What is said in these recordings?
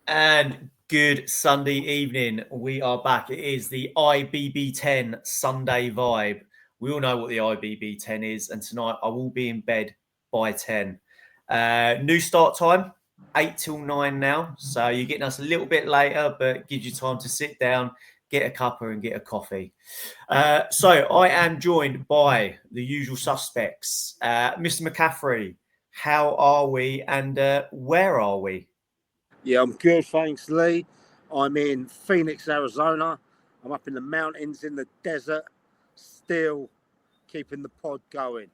And good Sunday evening. We are back. It is the IBB10 Sunday vibe. We all know what the IBB10 is, and tonight I will be in bed by 10. New start time, 8 till 9 now. So you're getting us a little bit later, but gives you time to sit down, get a cuppa and get a coffee. So I am joined by the usual suspects. Mr. McCaffrey, how are we and where are we? Yeah, I'm good, thanks, Lee. I'm in Phoenix, Arizona. I'm up in the mountains in the desert, still keeping the pod going.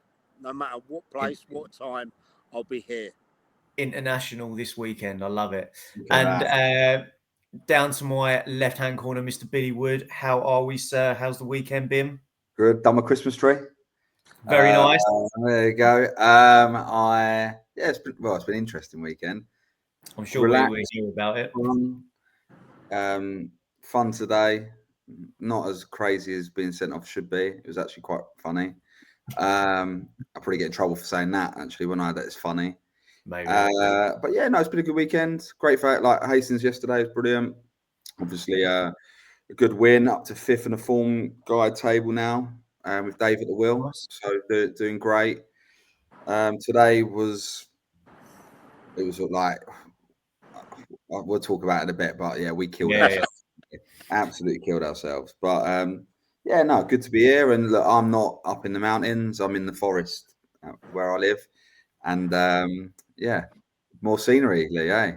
No matter what place, what time, I'll be here. International this weekend. I love it. Wow. And down to my left-hand corner, Mr. Billy Wood. How are we, sir? How's the weekend been? Good. Done my Christmas tree. Very nice. There you go. It's been an interesting weekend. I'm sure we will hear about it. Fun today. Not as crazy as being sent off should be. It was actually quite funny. I'll probably get in trouble for saying that actually when I had that it's funny. Maybe. But yeah, no, it's been a good weekend. Great for like Hastings yesterday was brilliant. Obviously, a good win up to 5th in the form guide table now with Dave at the wheel. Nice. So doing great. Today was like we'll talk about it in a bit, but yeah, we killed ourselves. Absolutely killed ourselves. But yeah, no, good to be here. And look, I'm not up in the mountains. I'm in the forest where I live. And yeah, more scenery, Lee, eh?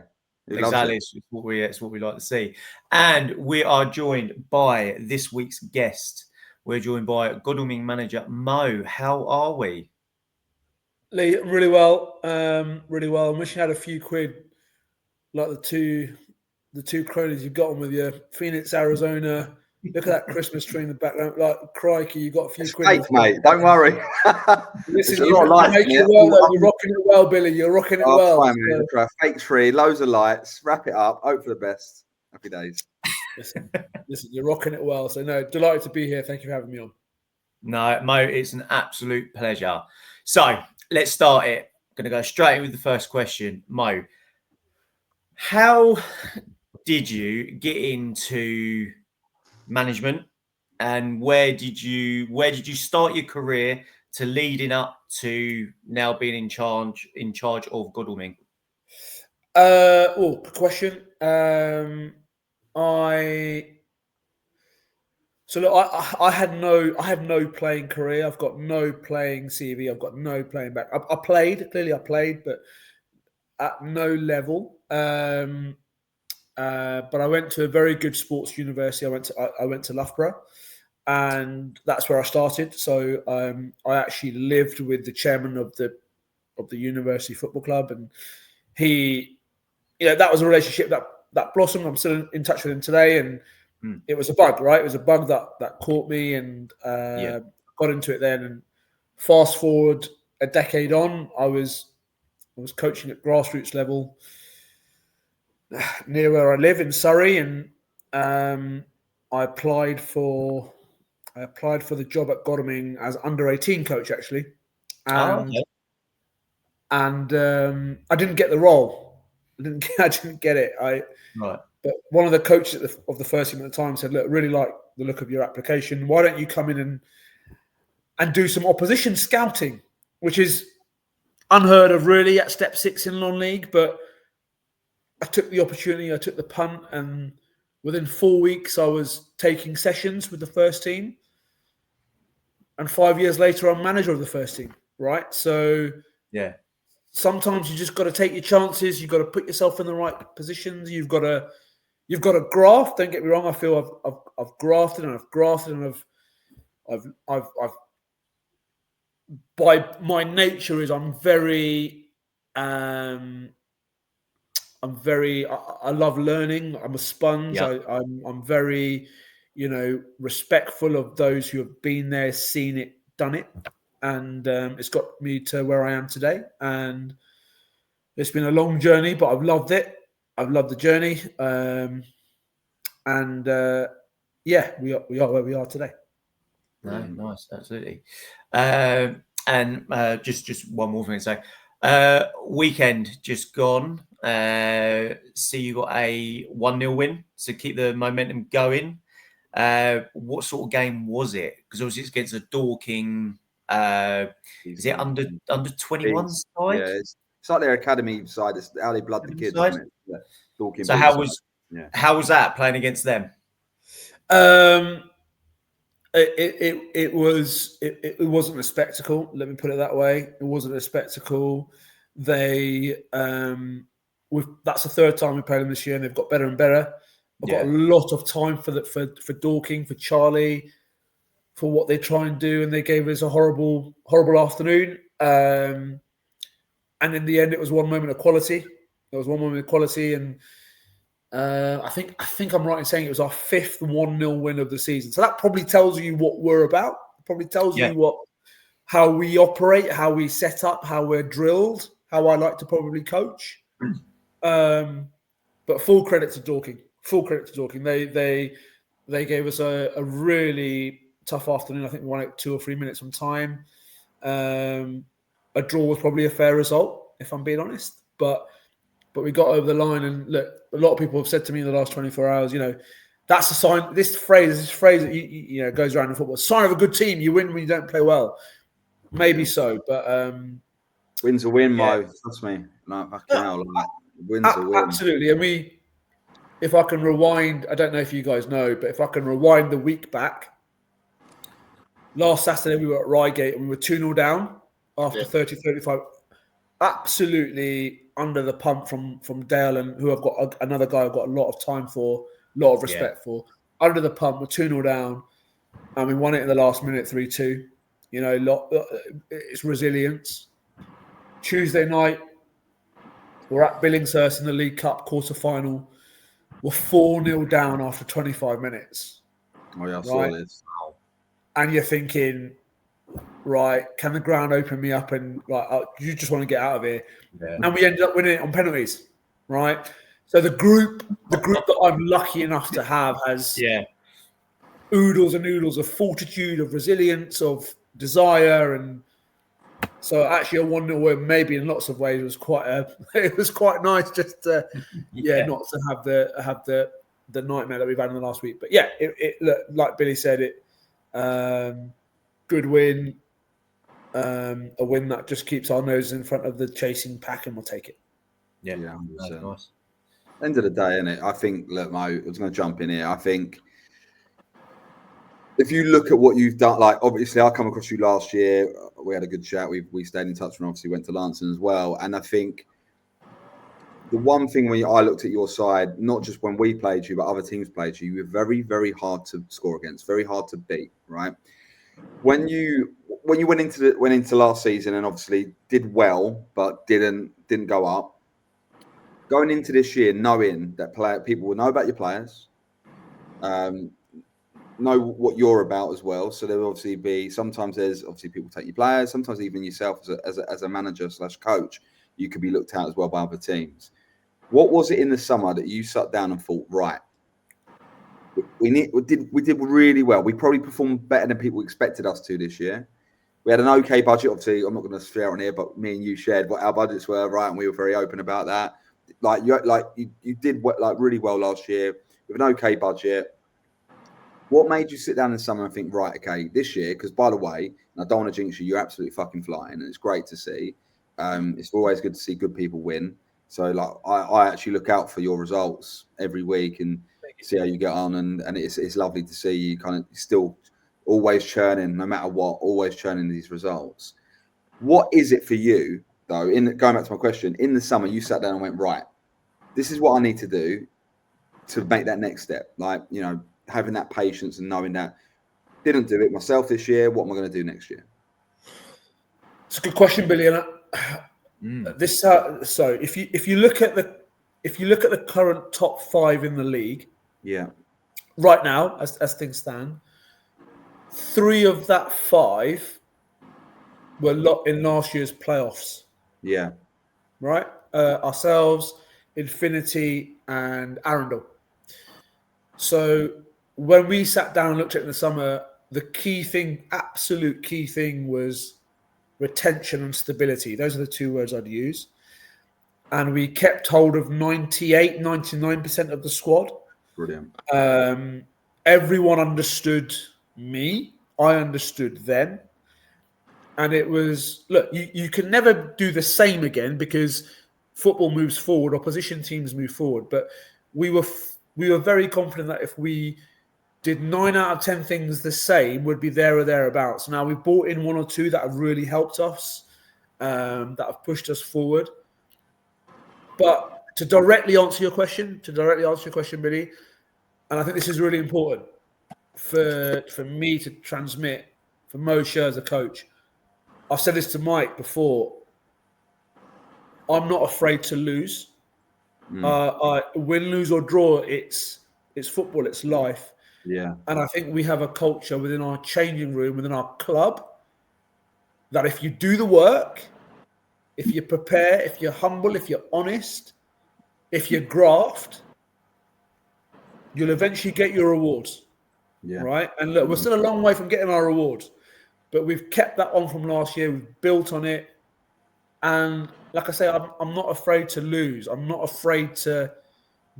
Exactly, it's what we like to see. And we are joined by this week's guest. We're joined by Godalming manager Mo. How are we? Lee, really well. I wish you had a few quid like the two cronies you've got on with your Phoenix, Arizona. Look at that Christmas tree in the background. Like, crikey, you got a few quid. Fake, mate. Don't worry. Listen, you're rocking it well, Billy. You're rocking it well. Fine, so. Fake tree, loads of lights. Wrap it up. Hope for the best. Happy days. Listen, you're rocking it well. So, no, delighted to be here. Thank you for having me on. No, Mo, it's an absolute pleasure. So, let's start it. I'm going to go straight in with the first question. Mo, how did you get into themanagement, and where did you start your career to leading up to now being in charge of Godalming? Good question. I had no playing career. I've got no playing CV. I've got no playing back. I played, but at no level. But I went to a very good sports university. I went to Loughborough, and that's where I started. So I actually lived with the chairman of the university football club, and he, that was a relationship that blossomed. I'm still in touch with him today, and it was a bug, right? It was a bug that caught me, and got into it then. And fast forward a decade on, I was coaching at grassroots level near where I live in Surrey, and I applied for the job at Godalming as under-18 coach, actually, and I didn't get the role. I didn't get it. But one of the coaches of the first team at the time said, "Look, really like the look of your application. Why don't you come in and do some opposition scouting?" Which is unheard of, really, at step 6 in non-league, but I took the opportunity, I took the punt, and within 4 weeks, I was taking sessions with the first team. And 5 years later, I'm manager of the first team, right? So yeah, sometimes you just got to take your chances. You've got to put yourself in the right positions. You've got to graft. Don't get me wrong. I feel I've grafted, and I've by my nature is I love learning. I'm a sponge. Yeah. I'm very, respectful of those who have been there, seen it, done it. And it's got me to where I am today. And it's been a long journey, but I've loved it. I've loved the journey. We are where we are today. No, nice, absolutely. And just one more thing to say. Weekend just gone. See you got a 1-0 win to keep the momentum going. What sort of game was it? Because obviously it's against a Dorking. Is it under 21 side? Yeah, it's like their academy side. It's how they blood the kids, isn't it? Yeah. Dorking. So how was that playing against them? It wasn't a spectacle. Let me put it that way. It wasn't a spectacle. They that's the third time we played them this year, and they've got better and better. I've got a lot of time for Dorking, for Charlie, for what they try and do, and they gave us a horrible afternoon. And in the end, it was one moment of quality. There was one moment of quality, and I think I'm right in saying it was our 5th 1-0 win of the season. So that probably tells you what we're about. It probably tells you how we operate, how we set up, how we're drilled, how I like to probably coach. But full credit to Dorking. Full credit to Dorking. They gave us a really tough afternoon. I think we won it 2 or 3 minutes on time. A draw was probably a fair result, if I'm being honest. But we got over the line, and look, a lot of people have said to me in the last 24 hours, that's a sign. This phrase that you goes around in football. Sign of a good team. You win when you don't play well. Maybe so, but win's a win, Mo. Trust me. Win's a win. Absolutely. And if I can rewind, I don't know if you guys know, but if I can rewind the week back, last Saturday we were at Reigate and we were 2-0 down after 30-35. Absolutely under the pump from Dale, and who I've got another guy I've got a lot of time for, a lot of respect for. Under the pump, we're 2-0 down, and we won it in the last minute 3-2. It's resilience. Tuesday night, we're at Billingshurst in the League Cup quarter-final. We're 4-0 down after 25 minutes. Oh, yeah, I saw this. And you're thinking, right, can the ground open me up? And you just want to get out of here. Yeah. And we ended up winning it on penalties, right? So the group that I'm lucky enough to have has oodles and oodles of fortitude, of resilience, of desire, and so actually a 1-0 win maybe in lots of ways was quite nice just to not to have the nightmare that we've had in the last week. But it like Billy said, good win, a win that just keeps our nose in front of the chasing pack, and we'll take it. Yeah, nice. End of the day, isn't it? I think, look, Mo, I was going to jump in here. I think if you look at what you've done, like obviously I come across you last year. We had a good chat. We stayed in touch and obviously went to Lansing as well. And I think the one thing when I looked at your side, not just when we played you, but other teams played you, you were very, very hard to score against, very hard to beat, right? When you went into last season and obviously did well, but didn't go up. Going into this year, knowing that people will know about your players, know what you're about as well. So there will obviously be sometimes there's obviously people take your players, sometimes even yourself as a manager / coach, you could be looked at as well by other teams. What was it in the summer that you sat down and thought, right, we did really well. We probably performed better than people expected us to this year. We had an okay budget. Obviously, I'm not going to share on here, but me and you shared what our budgets were, right? And we were very open about that. You did really well last year with an okay budget. What made you sit down in the summer and think, right, okay, this year? Because by the way, and I don't want to jinx you, you're absolutely fucking flying, and it's great to see. It's always good to see good people win. So I actually look out for your results every week and see how you get on, and it's lovely to see you kind of still always churning, no matter what, always churning these results. What is it for you, though, going back to my question, in the summer you sat down and went, right, this is what I need to do to make that next step, having that patience and knowing that didn't do it myself this year, what am I going to do next year? It's a good question, Billy. So if you look at the current top 5 in the league, right now as things stand, 3 of that 5 were in last year's playoffs. Yeah, right. Ourselves, Infinity, and Arundel. So when we sat down and looked at it in the summer, the absolute key thing was retention and stability. Those are the 2 words I'd use. and we kept hold of 98, 99% of the squad. Brilliant. Everyone understood me. I understood them. And it was, look, you can never do the same again because football moves forward, opposition teams move forward. But we were very confident that if we did 9 out of 10 things the same, would be there or thereabouts. Now, we've brought in 1 or 2 that have really helped us, that have pushed us forward. But to directly answer your question, Billy, and I think this is really important for me to transmit, for Moshe as a coach. I've said this to Mike before. I'm not afraid to lose. Win, lose, or draw, it's football, it's life. Yeah. And I think we have a culture within our changing room, within our club, that if you do the work, if you prepare, if you're humble, if you're honest, if you graft, you'll eventually get your rewards. Yeah. Right? And look, we're still a long way from getting our rewards, but we've kept that on from last year. We've built on it. And like I say, I'm not afraid to lose. I'm not afraid to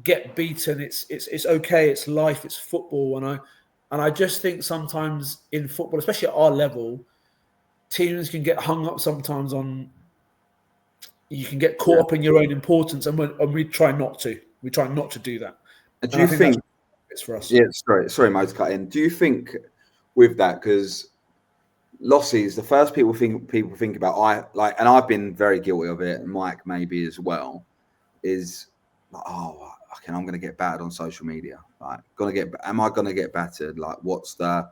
get beaten. It's okay. It's life. It's football. And I just think sometimes in football, especially at our level, teams can get hung up sometimes on. You can get caught up in your own importance, and we try not to. We try not to do that. Do you think it's for us? Yeah. Sorry, Mo, to cut in. Do you think with that, because losses, the first people think about, and I've been very guilty of it, and Mike maybe as well, is like, oh, okay, I'm going to get battered on social media. Like, am I going to get battered? Like, what are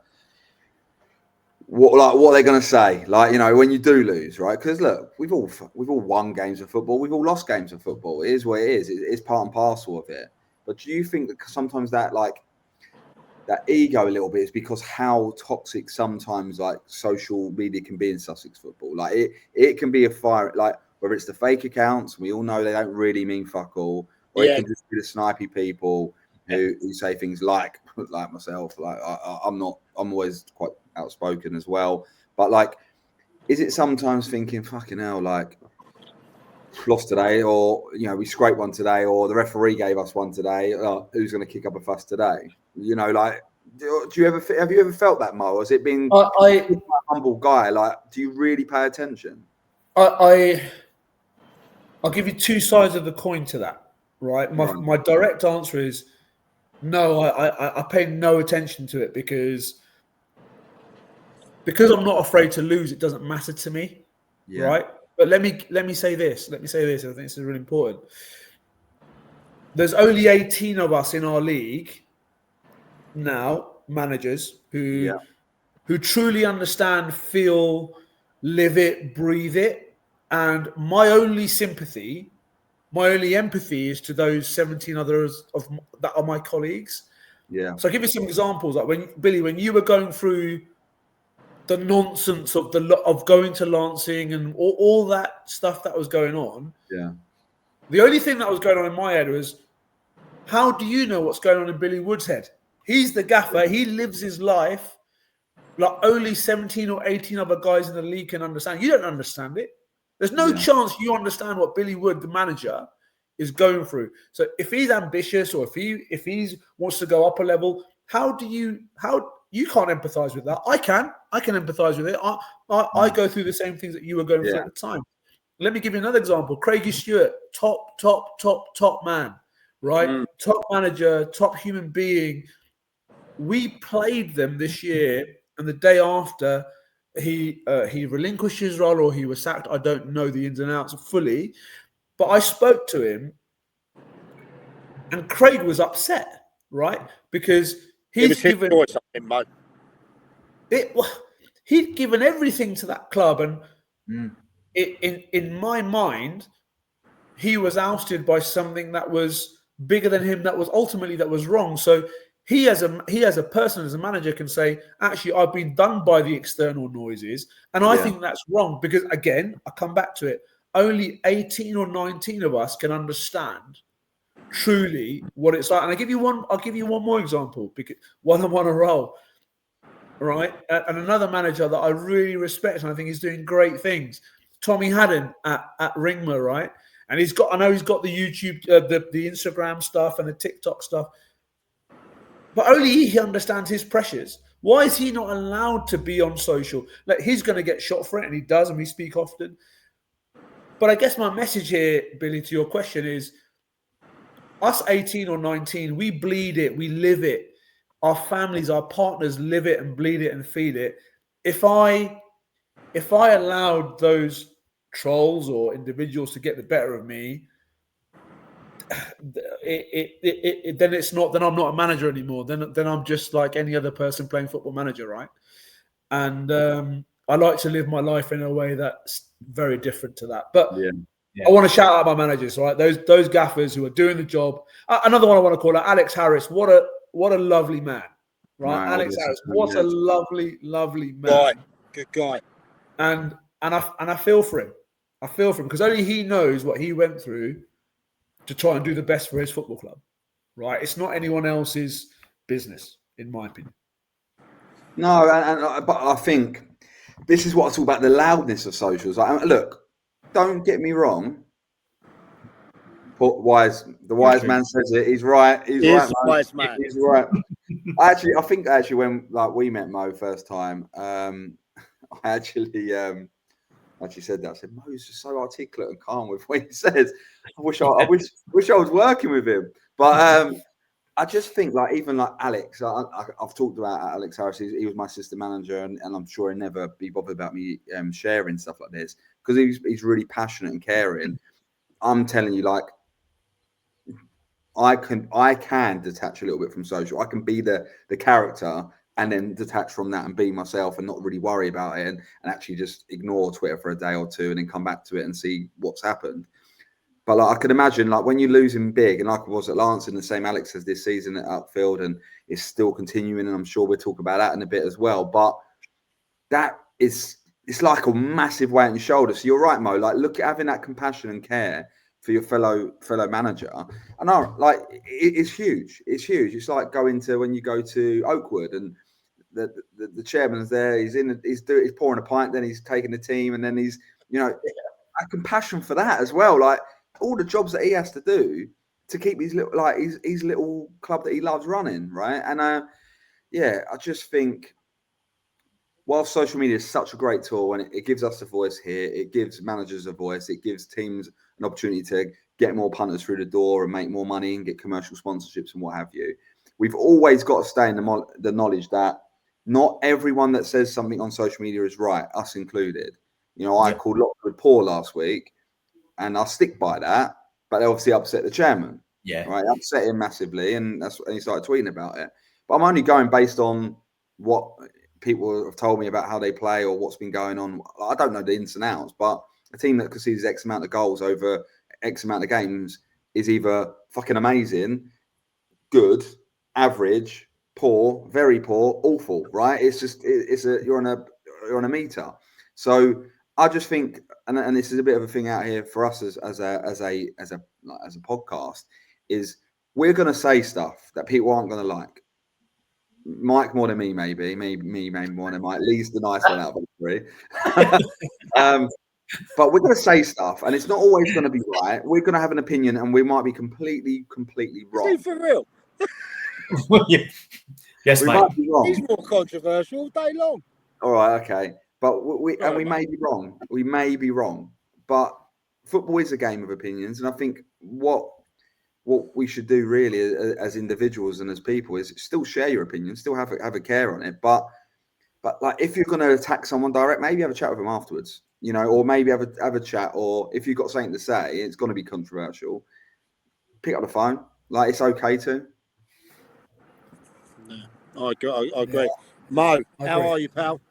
they going to say? Like, when you do lose, right? Because look, we've all won games of football. We've all lost games of football. It is what it is. It's part and parcel of it. But do you think that sometimes that ego a little bit is because how toxic sometimes like social media can be in Sussex football? Like it can be a fire, like whether it's the fake accounts, we all know they don't really mean fuck all, or it can just be the snipey people who say things like myself. Like I'm always quite outspoken as well. But like, is it sometimes thinking, fucking hell, like lost today, or we scraped one today, or the referee gave us one today, who's going to kick up a fuss today? Like, have you ever felt that, Mo? Has it been a humble guy? Like, do you really pay attention? I'll give you 2 sides of the coin to that, right? My direct answer is no. I pay no attention to it because I'm not afraid to lose. It doesn't matter to me, right? But let me say this. I think this is really important. There's only 18 of us in our league now, managers who truly understand, feel, live it, breathe it. And my only empathy is to those 17 others that are my colleagues. Yeah. So I'll give you some examples. Like when you were going through the nonsense of going to Lancing and all that stuff that was going on. Yeah. The only thing that was going on in my head was, how do you know what's going on in Billy Wood's head? He's the gaffer. He lives his life like only 17 or 18 other guys in the league can understand. You don't understand it. There's no chance you understand what Billy Wood, the manager, is going through. So if he's ambitious or if he wants to go up a level, how you can't empathize with that. I can empathize with it. I go through the same things that you were going through at the time. Let me give you another example. Craigie Stewart, top man, right? Top manager, top human being. We played them this year, and the day after, he relinquished his role or he was sacked. I don't know the ins and outs fully, but I spoke to him, and Craig was upset, right? Because he'd given everything to that club, and in my mind, he was ousted by something that was bigger than him. That was wrong. So he, as a person, as a manager, can say, actually, I've been done by the external noises, and I think that's wrong because, again, I come back to it. Only 18 or 19 of us can understand truly what it's like. And I'll give you one more example because while I'm on a roll, right? And another manager that I really respect and I think he's doing great things, Tommy Haddon at Ringmer, right? And I know he's got the YouTube, the Instagram stuff and the TikTok stuff, but only he understands his pressures. Why is he not allowed to be on social? Like, he's going to get shot for it, and he does, and we speak often. But I guess my message here, Billy, to your question is, us 18 or 19, we bleed it, we live it. Our families, our partners live it and bleed it and feed it. If I allowed those trolls or individuals to get the better of me, then it's not. Then I'm not a manager anymore. Then I'm just like any other person playing Football Manager, right? And I like to live my life in a way that's very different to that. But I want to shout out my managers, right? Those gaffers who are doing the job. Another one I want to call out, Alex Harris. What a lovely man, right? Alex Harris, what a lovely man. Good guy. And I feel for him. I feel for him because only he knows what he went through to try and do the best for his football club, right? It's not anyone else's business, in my opinion. No, but I think this is what I talk about, the loudness of socials. Like, look, don't get me wrong. The wise man says it. He's right. He's right. Wise man. He's right. I think when we met Mo first time, I actually said that. I said, Mo's just so articulate and calm with what he says. I wish I was working with him. But I just think, like, even like Alex, I've talked about Alex Harris. He was my assistant manager, and I'm sure he'll never be bothered about me sharing stuff like this because he's really passionate and caring. I'm telling you, like, I can detach a little bit from social. I can be the character and then detach from that and be myself and not really worry about it and actually just ignore Twitter for a day or two and then come back to it and see what's happened. But like, I could imagine, like, when you're losing big, and like I was at Lancing, the same Alex as this season at Upfield, and it's still continuing, and I'm sure we'll talk about that in a bit as well. But it's like a massive weight on your shoulder. So you're right, Mo. Like, look at having that compassion and care for your fellow manager. And it's huge. It's huge. It's like when you go to Oakwood and the chairman's there. He's pouring a pint, then he's taking the team, and then he's a compassion for that as well. Like, all the jobs that he has to do to keep his little club that he loves running, right? And I just think, while social media is such a great tool and it gives us a voice here, it gives managers a voice, it gives teams an opportunity to get more punters through the door and make more money and get commercial sponsorships and what have you. We've always got to stay in the knowledge that not everyone that says something on social media is right, us included. I called Lockwood poor last week, and I'll stick by that. But they obviously upset the chairman. Yeah, right. Upset him massively, and he started tweeting about it. But I'm only going based on what people have told me about how they play or what's been going on. I don't know the ins and outs, but a team that concedes X amount of goals over X amount of games is either fucking amazing, good, average, poor, very poor, awful. Right? It's just you're on a meter. So I just think, and this is a bit of a thing out here for us as a podcast, is we're going to say stuff that people aren't going to like. Mike more than me, maybe more than Mike. Lee's the nice one out of the three. But we're going to say stuff, and it's not always going to be right. We're going to have an opinion, and we might be completely wrong. Is he for real? Yes, mate. Might be wrong. He's more controversial all day long. All right, okay. But we may be wrong. We may be wrong. But football is a game of opinions, and I think what we should do really as individuals and as people is still share your opinion, still have a care on it. But like, if you're going to attack someone direct, maybe have a chat with them afterwards, or maybe have a chat. Or if you've got something to say, it's going to be controversial. Pick up the phone. Like, it's okay to. No, I agree. Mo, how are you, pal?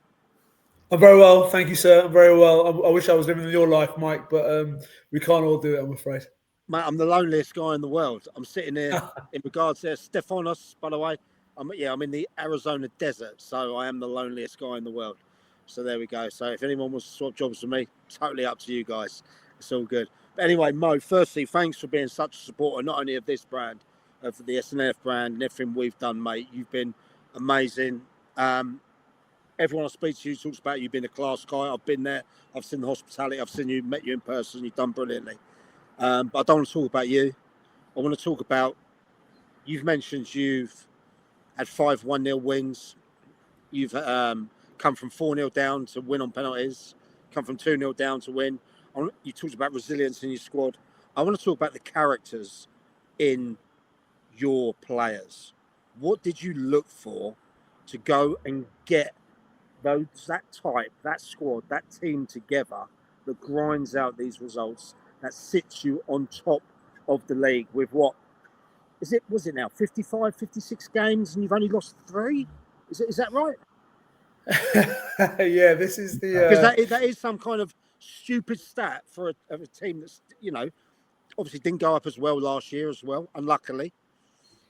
I'm very well, thank you, sir. I'm very well. I wish I was living in your life, Mike, but we can't all do it, I'm afraid. Mate, I'm the loneliest guy in the world. I'm sitting here in regards to Stefanos, by the way. I'm in the Arizona desert, so I am the loneliest guy in the world. So there we go. So if anyone wants to swap jobs with me, totally up to you guys. It's all good. But anyway, Mo, firstly, thanks for being such a supporter, not only of this brand, of the SNF brand and everything we've done, mate. You've been amazing. Everyone I speak to you talks about you being a class guy. I've been there. I've seen the hospitality. I've met you in person. You've done brilliantly. But I don't want to talk about you. I want to talk about, you've mentioned you've had 5 1-0 wins. You've come from 4-0 down to win on penalties, come from 2-0 down to win. You talked about resilience in your squad. I want to talk about the characters in your players. What did you look for to go and get that type, that squad, that team together that grinds out these results, that sits you on top of the league with what? Was it now 55, 56 games and you've only lost 3? Is that right? Yeah, this is the because that is some kind of stupid stat for a team that's, you know, obviously didn't go up as well last year as well, unluckily.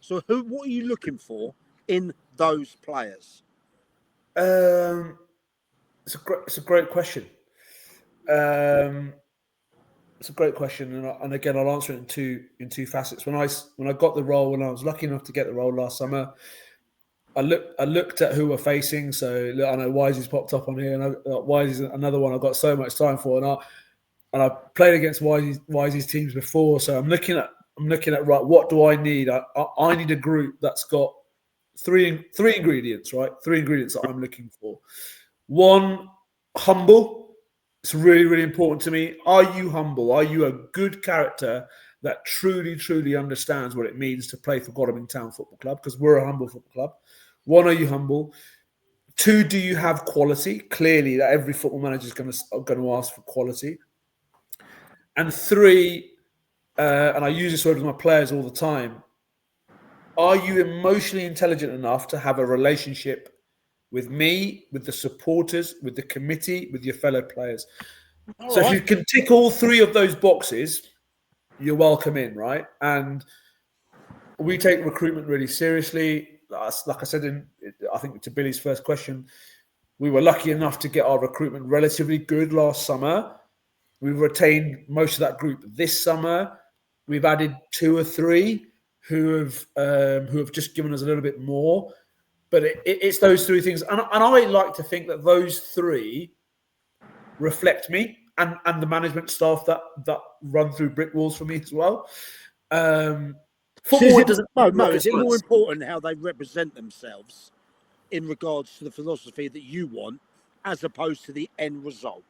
So what are you looking for in those players? It's a great question. It's a great question, and again, I'll answer it in two facets. When I got the role, when I was lucky enough to get the role last summer, I looked at who we're facing. So I know Wisey's popped up on here, and Wisey's another one I've got so much time for, and I played against Wisey's teams before. So I'm looking at right, what do I need? I need a group that's got three ingredients, right? 3 ingredients that I'm looking for. 1, humble. It's really, really important to me. Are you humble? Are you a good character that truly, truly understands what it means to play for Godalming Town Football Club? Because we're a humble football club. 1, are you humble? 2, do you have quality? Clearly, that every football manager is going to ask for quality. And 3, and I use this word with my players all the time, are you emotionally intelligent enough to have a relationship with me, with the supporters, with the committee, with your fellow players? So if you can tick all 3 of those boxes, you're welcome in, right? And we take recruitment really seriously. Like I said, I think to Billy's first question, we were lucky enough to get our recruitment relatively good last summer. We've retained most of that group this summer. We've added 2 or 3 who have just given us a little bit more. But it's those 3 things. And I like to think that those 3 reflect me and the management staff that run through brick walls for me as well. Football is it more important how they represent themselves in regards to the philosophy that you want as opposed to the end result?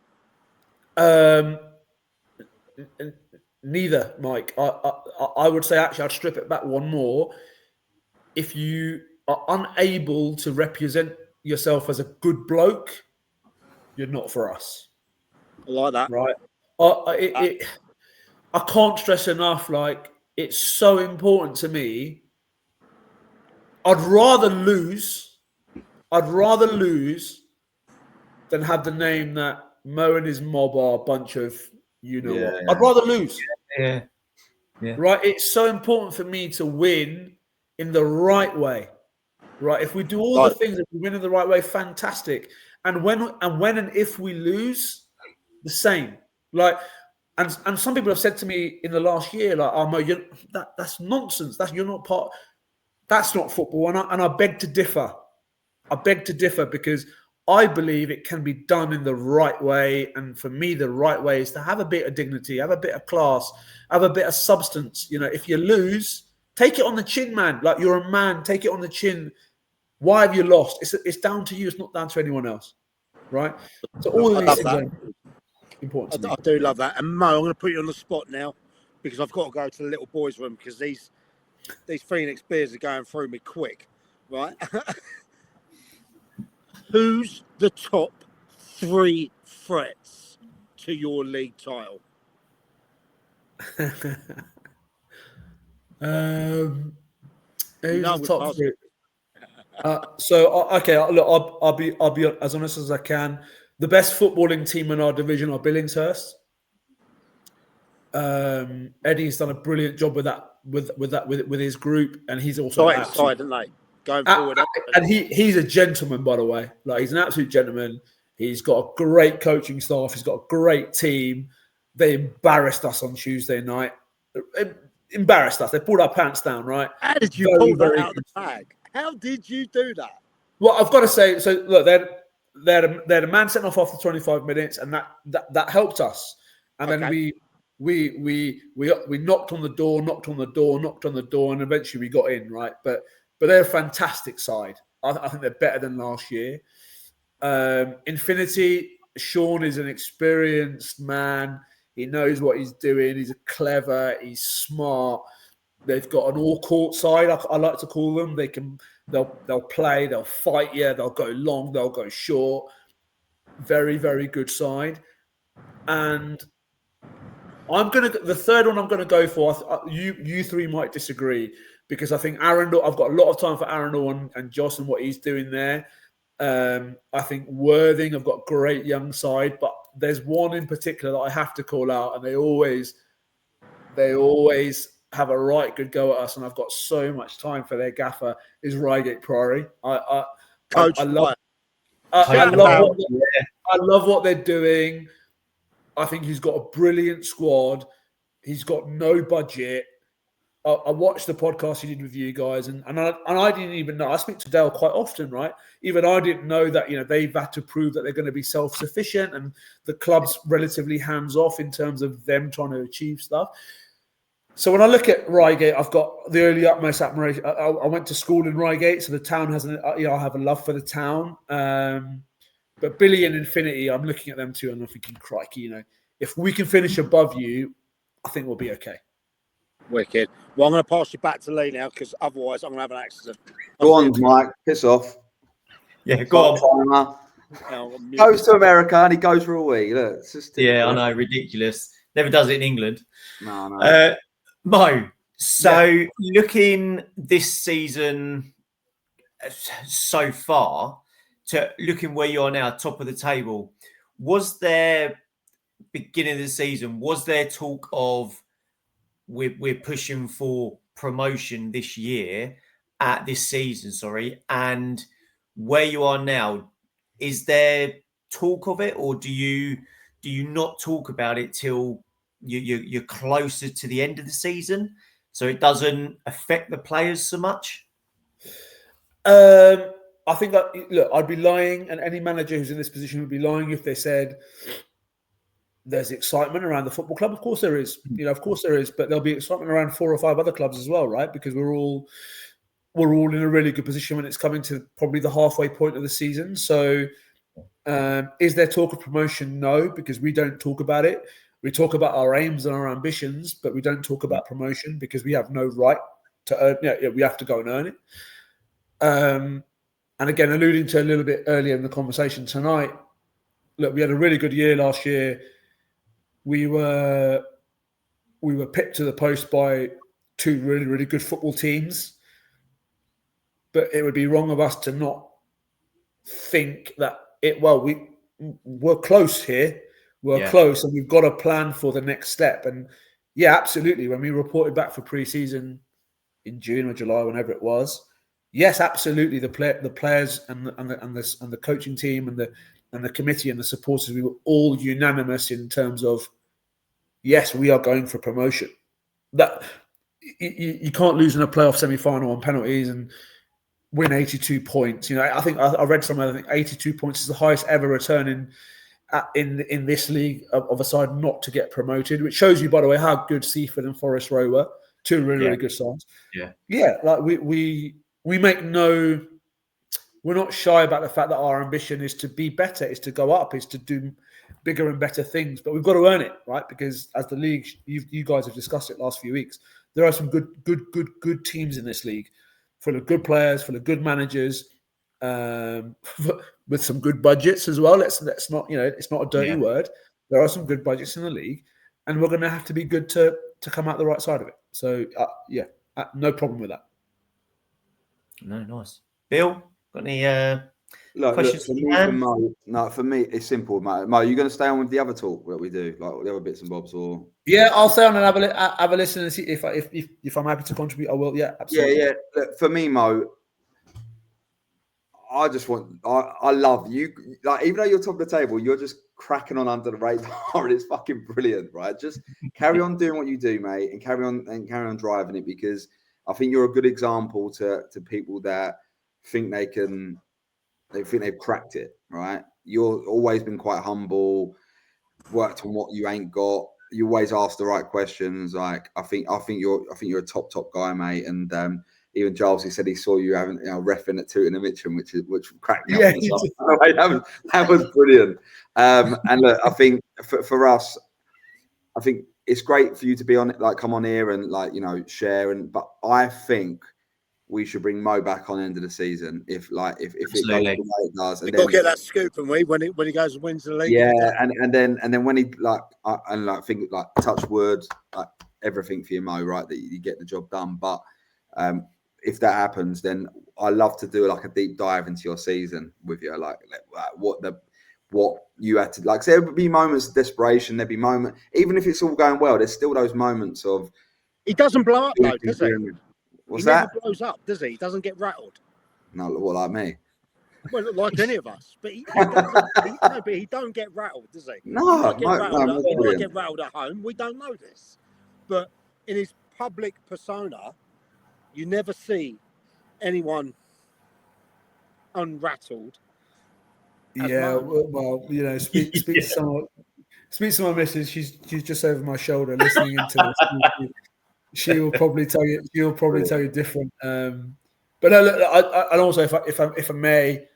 Neither, Mike. I would say, actually, I'd strip it back one more. If you are unable to represent yourself as a good bloke, you're not for us. I like that. Right. I can't stress enough, like, it's so important to me. I'd rather lose than have the name that Mo and his mob are a bunch of what. I'd rather lose. Yeah. Right. It's so important for me to win in the right way. Right. If we do all the things, if we win in the right way, fantastic. And when and if we lose, the same. Like, and some people have said to me in the last year, like, "Oh, Mo, that's nonsense. You're not part. That's not football." And I beg to differ. Because I believe it can be done in the right way. And for me, the right way is to have a bit of dignity, have a bit of class, have a bit of substance. You know, if you lose, take it on the chin, man. Like, you're a man, take it on the chin. Why have you lost? It's down to you. It's not down to anyone else, right? So all of these things are important to me. I do love that. And Mo, I'm going to put you on the spot now because I've got to go to the little boys' room because these Phoenix beers are going through me quick, right? Who's the top 3 threats to your league title? Who's the top 3? Look, I'll be as honest as I can. The best footballing team in our division are Billingshurst. Eddie's done a brilliant job with that, with his group, and he's also excited, isn't they? Going forward, and he's a gentleman, by the way. Like, he's an absolute gentleman. He's got a great coaching staff. He's got a great team. They embarrassed us on Tuesday night. Embarrassed us. They pulled our pants down, right? How did you pull that out of the bag? How did you do that? Well, I've got to say, so look, they had a man sent off after 25 minutes, and that helped us. And then we knocked on the door, and eventually we got in, right? But they're a fantastic side. I think they're better than last year. Infinity, Sean is an experienced man. He knows what he's doing. He's clever. He's smart. They've got an all-court side, I like to call them. They'll play. They'll fight. Yeah, they'll go long. They'll go short. Very, very good side. And the third one I'm gonna go for. You three might disagree because I think Arundel. I've got a lot of time for Arundel and Joss and what he's doing there. I think Worthing have got great young side, but there's one in particular that I have to call out, and they always have a right good go at us, and I've got so much time for their gaffer. Is Reigate Priory? I love what they're doing. I think he's got a brilliant squad. He's got no budget. I watched the podcast he did with you guys, and I didn't even know. I speak to Dale quite often, right? Even I didn't know that they've had to prove that they're going to be self-sufficient, and the club's relatively hands-off in terms of them trying to achieve stuff. So when I look at Reigate, I've got the early utmost admiration. I went to school in Reigate, so the town has I have a love for the town. But Billy and Infinity, I'm looking at them too, and I'm thinking, crikey, if we can finish above you, I think we'll be okay. Wicked. Well, I'm going to pass you back to Lee now because otherwise I'm going to have an accident. Go on, Mike. Piss off. Yeah, go on. Goes to America and he goes for a week. Look, it's just I know, ridiculous. Never does it in England. No. Mo, so looking this season so far to looking where you are now, top of the table, was there beginning of the season, was there talk of we're pushing for promotion this season, and where you are now, is there talk of it, or do you not talk about it till you're closer to the end of the season, so it doesn't affect the players so much? I think that, look, I'd be lying, and any manager who's in this position would be lying if they said there's excitement around the football club. Of course there is. Of course there is, but there'll be excitement around 4 or 5 other clubs as well, right? Because we're all in a really good position when it's coming to probably the halfway point of the season. So is there talk of promotion? No, because we don't talk about it. We talk about our aims and our ambitions, but we don't talk about promotion because we have no right to earn. We have to go and earn it. And again, alluding to a little bit earlier in the conversation tonight, look, we had a really good year last year. We were picked to the post by 2 really, really good football teams. But it would be wrong of us to not think that we're close here. We're close, and we've got a plan for the next step. And yeah, absolutely. When we reported back for pre-season in June or July, whenever it was, yes, absolutely. The players and the coaching team and the committee and the supporters, we were all unanimous in terms of, yes, we are going for promotion. That you can't lose in a playoff semi-final on penalties and win 82 points. I think I read somewhere. I think 82 points is the highest ever return in this league of a side not to get promoted, which shows you, by the way, how good Seaford and Forest Row were. 2 really, really good sides. Yeah. Like we make no. We're not shy about the fact that our ambition is to be better, is to go up, is to do bigger and better things. But we've got to earn it, right? Because as the league, you guys have discussed it last few weeks, there are some good teams in this league, full of good players, full of good managers, with some good budgets as well. Let's not, it's not a dirty word. There are some good budgets in the league, and we're going to have to be good to come out the right side of it. So no problem with that. No, nice. Bill, got any questions for me, for Mo? No, for me, it's simple, Mo. Mo, you going to stay on with the other talk that we do, like the other bits and bobs, or? Yeah, I'll stay on and have a listen and see if I'm happy to contribute. I will. Yeah, absolutely. Yeah. Look, for me, Mo, I love you. Like, even though you're top of the table, you're just cracking on under the radar, and it's fucking brilliant, right? Just carry on doing what you do, mate, and carry on driving it, because I think you're a good example to people that think they think they've cracked it, right? You've always been quite humble, worked on what you ain't got, you always ask the right questions. Like I think you're a top guy, mate. And even Giles, he said he saw you having reffing at Tooting and Mitcham, which cracked me up. That was brilliant. And look, I think for us, I think it's great for you to be on it, like come on here and share. But I think we should bring Mo back on the end of the season if it goes the way it does. And then get that scoop, and when he goes and wins the league. Yeah, and then when he touch wood, like everything for you, Mo, right? That you get the job done. But if that happens, then I love to do like a deep dive into your season with you, like what you had to like. So there would be moments of desperation. There'd be moments, even if it's all going well, there's still those moments of. He doesn't blow up though, does he? What's he that? Never blows up, does he? He doesn't get rattled. No, what, like me? Well, like any of us, but he don't get rattled, does he? No, he might get rattled at home. We don't know this, but in his public persona, you never see anyone unrattled. Yeah, well, speak to my missus. She's just over my shoulder listening into this. She will probably tell you. She'll probably tell you different. But no, look, and also if I may,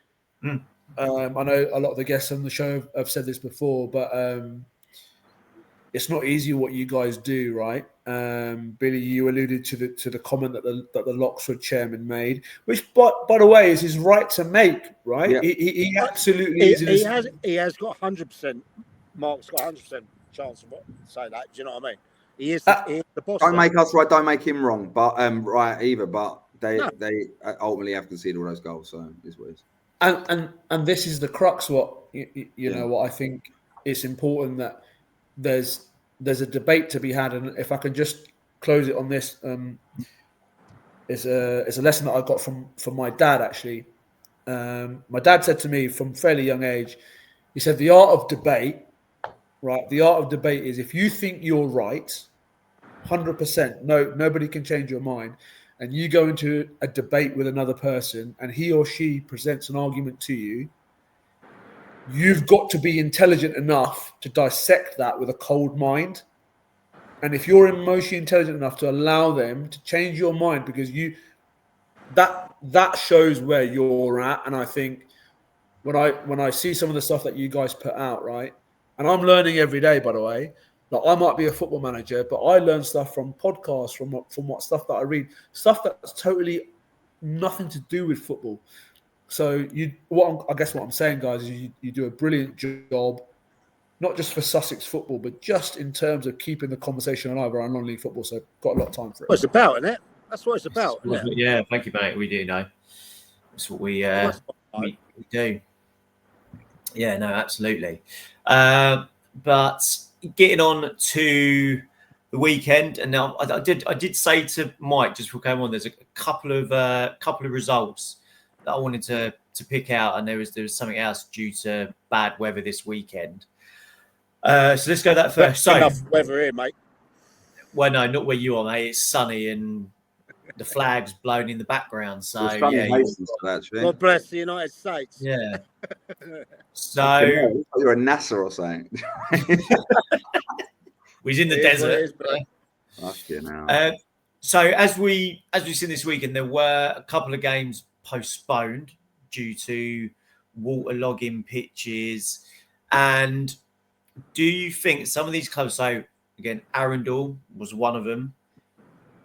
I know a lot of the guests on the show have said this before, but it's not easy what you guys do, right? Billy, you alluded to the comment that the Loxford chairman made, which, by the way, is his right to make, right? Yeah. He absolutely is. He has got 100%. Mark's got 100% chance of say that. Do you know what I mean? He is the boss. Don't make us right. Don't make him wrong. But right either. But they ultimately have conceded all those goals. So it's what it is. And this is the crux. What what I think it's important that there's a debate to be had. And if I can just close it on this, it's a lesson that I got from my dad actually. My dad said to me from fairly young age, he said the art of debate. Right, the art of debate is if you think you're right, 100%, nobody can change your mind, and you go into a debate with another person and he or she presents an argument to you, you've got to be intelligent enough to dissect that with a cold mind. And if you're emotionally intelligent enough to allow them to change your mind, because that shows where you're at. And I think when I see some of the stuff that you guys put out, right, and I'm learning every day, by the way. Like I might be a football manager, but I learn stuff from podcasts, from what stuff that I read, stuff that's totally nothing to do with football. So I guess what I'm saying, guys, is you do a brilliant job, not just for Sussex football, but just in terms of keeping the conversation alive around non-league football. So got a lot of time for it. Well, it's about, isn't it? That's what it's about. Yeah, thank you, mate. We do know. That's what we do. Yeah, no, absolutely. But getting on to the weekend, and now I did say to Mike just before going on, there's a couple of results that I wanted to pick out, and there was something else due to bad weather this weekend. So let's go that first. So enough weather here, mate. Well, no, not where you are, mate. It's sunny and the flag's blown in the background. So yeah, God bless the United States. Yeah. So you're a NASA or something. We're in the desert. So as we've seen this weekend, there were a couple of games postponed due to waterlogging pitches. And do you think some of these clubs? So again, Arundel was one of them.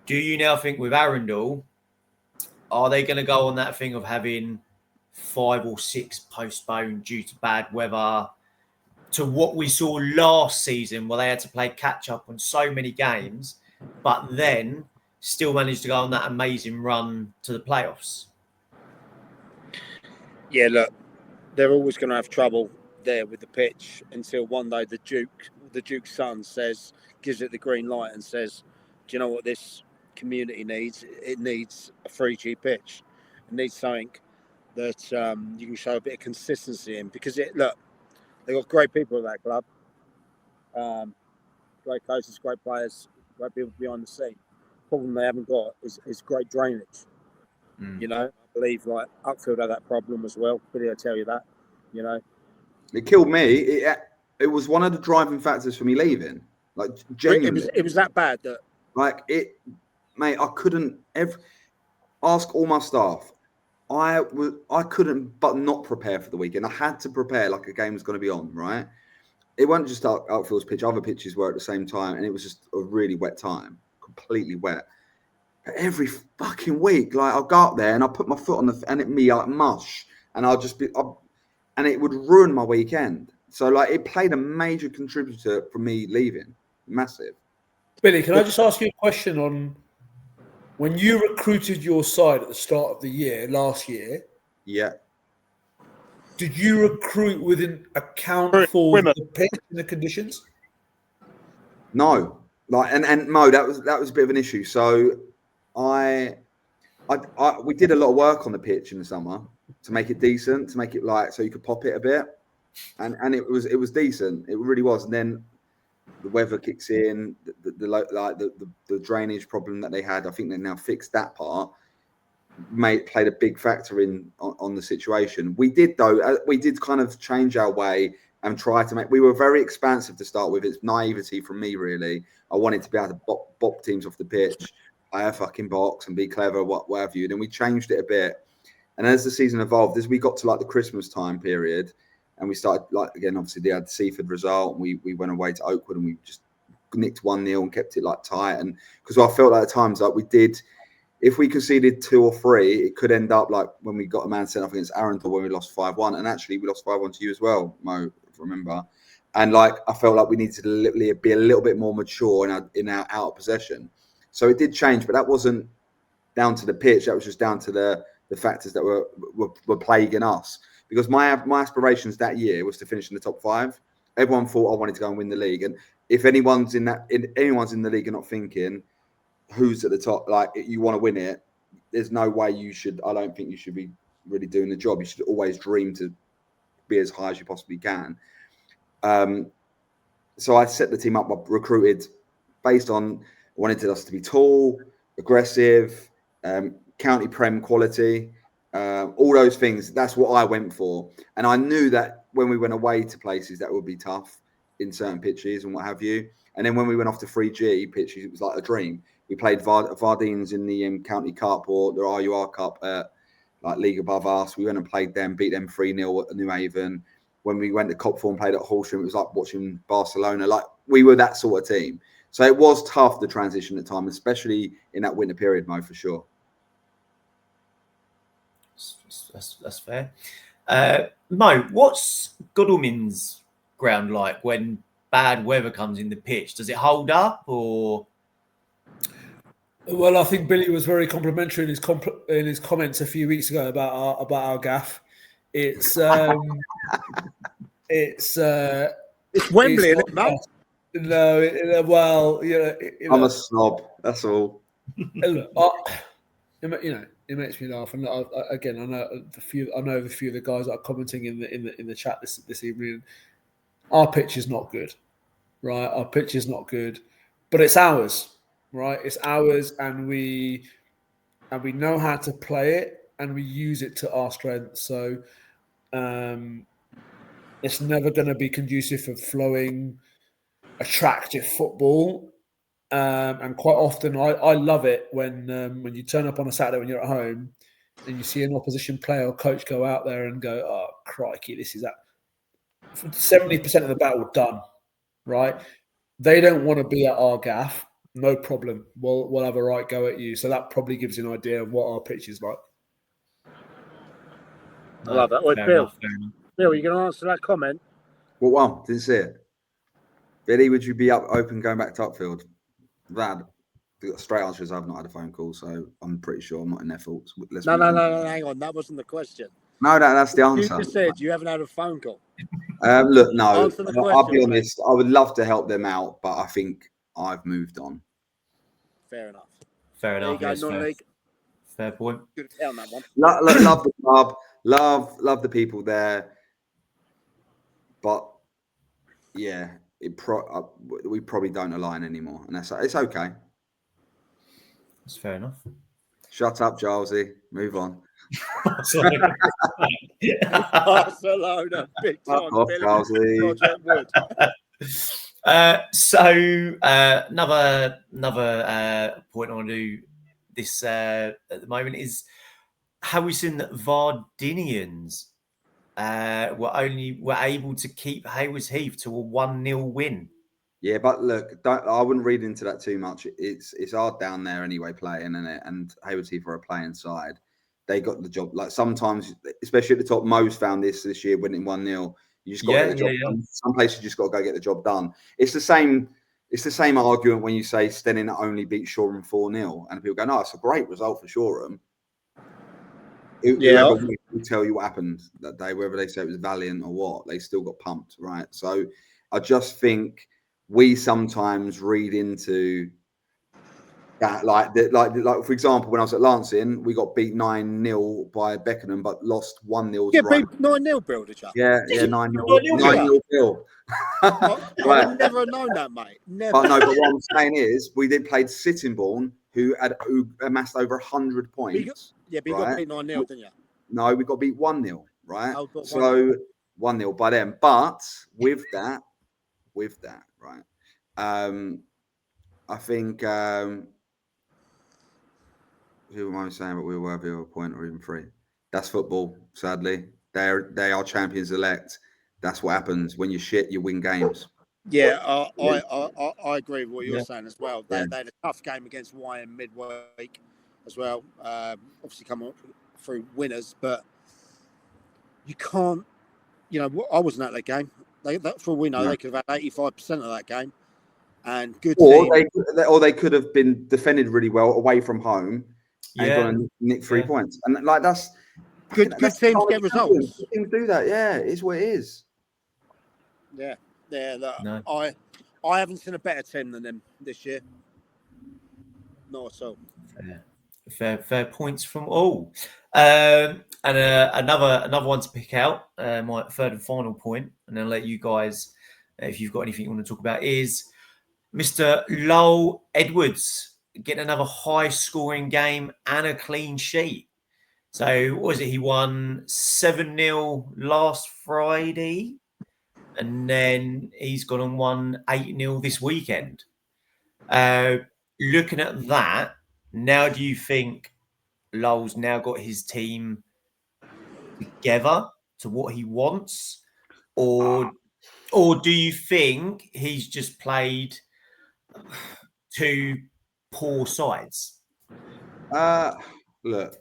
Do you now think with Arundel, are they going to go on that thing of having 5 or 6 postponed due to bad weather, to what we saw last season where they had to play catch up on so many games, but then still managed to go on that amazing run to the playoffs? Yeah, look, they're always going to have trouble there with the pitch until one day the Duke's son gives it the green light and says, do you know what this community needs? It needs a 3G pitch. It needs something that you can show a bit of consistency in, because they've got great people at that club, great coaches, great players, great people behind the scene. The problem they haven't got is great drainage. I believe like Uckfield had that problem as well. Billy will tell you that. It killed me. It was one of the driving factors for me leaving. Like genuinely, it was that bad that like it, mate. I couldn't ever ask all my staff. I couldn't but not prepare for the weekend. I had to prepare like a game was going to be on, right? It wasn't just outfield's pitch. Other pitches were at the same time, and it was just a really wet time, completely wet. But every fucking week, like I'll go up there and I'll put my foot on and it me like mush, and and it would ruin my weekend. So like it played a major contributor for me leaving, massive. Billy, can I just ask you a question on when you recruited your side at the start of the year last year? Yeah. Did you recruit with an account for the pitch and the conditions? No, like and Mo, that was a bit of an issue. So we did a lot of work on the pitch in the summer to make it decent, to make it like so you could pop it a bit, and it was decent. It really was. And then the weather kicks in, the drainage problem that they had. I think they now fixed that part. Played a big factor on the situation. We did kind of change our way and try to make. We were very expansive to start with. It's naivety from me, really. I wanted to be able to bop teams off the pitch, play a fucking box, and be clever, what have you. Then we changed it a bit, and as the season evolved, as we got to like the Christmas time period, and we started like again, obviously they had the Seaford result, and we went away to Oakwood, and we just nicked 1-0 and kept it like tight, and because I felt like at times like we did. If we conceded 2 or 3, it could end up like when we got a man sent off against Arundel when we lost 5-1. And actually, we lost 5-1 to you as well, Mo, if I remember. And like I felt like we needed to be a little bit more mature in our out of possession. So it did change, but that wasn't down to the pitch. That was just down to the factors that were plaguing us. Because my aspirations that year was to finish in the top 5. Everyone thought I wanted to go and win the league. And if anyone's in the league and not thinking who's at the top, like you want to win it, there's no way I don't think you should be really doing the job. You should always dream to be as high as you possibly can. So I set the team up, I recruited based on, wanted us to be tall, aggressive, county prem quality, all those things. That's what I went for. And I knew that when we went away to places that would be tough in certain pitches and what have you. And then when we went off to 3G pitches, it was like a dream. We played Vardines in the County Cup or the RUR Cup, like league above us. We went and played them, beat them 3-0 at New Haven. When we went to Copthorne and played at Horsham, it was like watching Barcelona. Like we were that sort of team. So it was tough, the transition at time, especially in that winter period, Mo, for sure. That's fair. Mo, what's Godalming's ground like when bad weather comes in the pitch? Does it hold up or? Well, I think Billy was very complimentary in his comments a few weeks ago about our gaff. It's Wembley, isn't it, mate? No, well, I'm a snob. That's all. Look, it makes me laugh, and I know a few of the guys that are commenting in the chat this evening. Our pitch is not good, right? Our pitch is not good, but it's ours, right? It's ours, and we know how to play it, and we use it to our strength. So, it's never going to be conducive for flowing, attractive football. And quite often, I love it when you turn up on a Saturday when you're at home and you see an opposition player or coach go out there and go, "Oh crikey, this is that." 70% of the battle done, right? They don't want to be at our gaff. No problem. We'll have a right go at you. So that probably gives you an idea of what our pitch is like. I love that. Wait, Bill, are you going to answer that comment? What one? Didn't see it. Billy, would you be open going back to Upfield? The straight answer is I've not had a phone call, so I'm pretty sure I'm not in their faults. No, hang on. That wasn't the question. No, that's the answer. You just said you haven't had a phone call. Look, no, I'll be honest. Mate. I would love to help them out, but I think I've moved on. Fair enough. Fair enough. Yes, fair point. Good count that one. Love the club. Love the people there. But yeah, we probably don't align anymore, and it's okay. That's fair enough. Shut up, Gilesy. Move on. Barcelona, big time. Project Wood. Another point I want to do this at the moment is Harrison Vardinians were able to keep Haywards Heath to a 1-0 win. Yeah, but look, I wouldn't read into that too much. It's hard down there anyway, playing, isn't it? And Haywards Heath are a playing side. They got the job. Like sometimes, especially at the top, Mo's found this year, winning 1-0. You just got to get the job done. Some places you just got to go get the job done. It's the same. It's the same argument when you say Stenning only beat Shoreham 4-0, and people go, "No, it's a great result for Shoreham." Whoever will tell you what happened that day, whether they say it was valiant or what, they still got pumped, right? So, I just think we sometimes read into that, like for example, when I was at Lancing, we got beat 9-0 by Beckenham, but lost 1-0. Yeah, beat 9-0, Bill, did you? Yeah, 9-0. 9-0, Bill. I would never have known that, mate. Never. But no, but what I'm saying is, we then played Sittingbourne, who amassed over 100 points. But you got beat 9-0, didn't you? No, we got beat 1-0, right? Oh, so 1-0 by them. But with that, right? I think who am I saying? But we were worthy of a point or even 3. That's football. Sadly, they are champions elect. That's what happens when you shit. You win games. Yeah, I agree with what you're saying as well. They had a tough game against YM midweek as well. Obviously, come on through winners, but you can't. You know, I wasn't at that game. For all we know, they could have had 85% of that game. And good. Or they could have been defended really well away from home and gone and nicked 3 points. And like that's good. Good teams get results. Good teams do that. Yeah, it's what it is. Yeah. I haven't seen a better team than them this year. Not at all. Fair points from all. And another one to pick out, my third and final point, and then I'll let you guys, if you've got anything you want to talk about, is Mr. Lowell Edwards getting another high-scoring game and a clean sheet. So, what was it? He won 7-0 last Friday, and then he's gone and won 8-0 this weekend. Looking at that, now do you think Lowell's now got his team together to what he wants? Or do you think he's just played 2 poor sides? Look.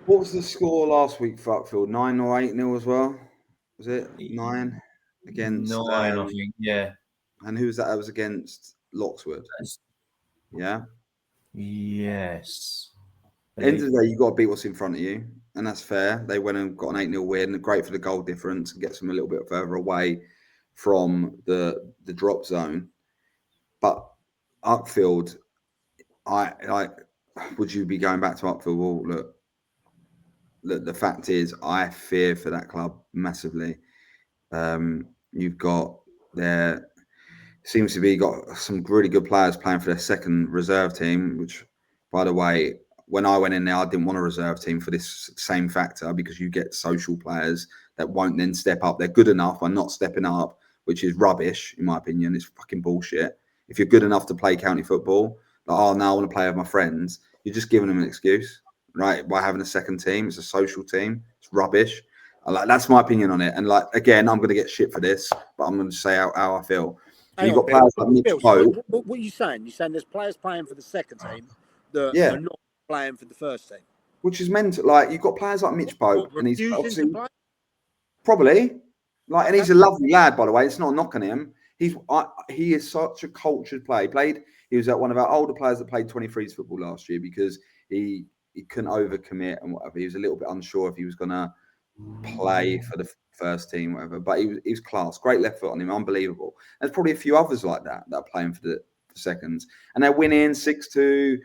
What was the score last week for Uckfield? 9 or 8-0 as well? Was it 9 against 9? I think, yeah. And who was that? That was against Loxwood. Yeah. Yes. End of the day, you got to beat what's in front of you, and that's fair. They went and got an 8-0 win. Great for the goal difference and gets them a little bit further away from the drop zone. But Uckfield, would you be going back to Uckfield? Well, look, the fact is, I fear for that club massively. You've got seems to be got some really good players playing for their second reserve team, which, by the way, when I went in there, I didn't want a reserve team for this same factor, because you get social players that won't then step up. They're good enough by not stepping up, which is rubbish, in my opinion. It's fucking bullshit. If you're good enough to play county football, like, now I want to play with my friends, you're just giving them an excuse, right? By having a second team. It's a social team. It's rubbish. That's my opinion on it. And again, I'm going to get shit for this, but I'm going to say how I feel. You've got players like Mitch Pope. What are you saying? You're saying there's players playing for the second team that are not playing for the first team, which is mental. Like, you've got players like Mitch Pope, and he's obviously probably and he's a lovely lad, by the way. It's not a knock on him. He is such a cultured player. He was at one of our older players that played 23s football last year because he couldn't overcommit and whatever. He was a little bit unsure if he was going to play for the first team, whatever. But he was class. Great left foot on him, unbelievable. There's probably a few others like that are playing for the seconds, and they're winning 6-2,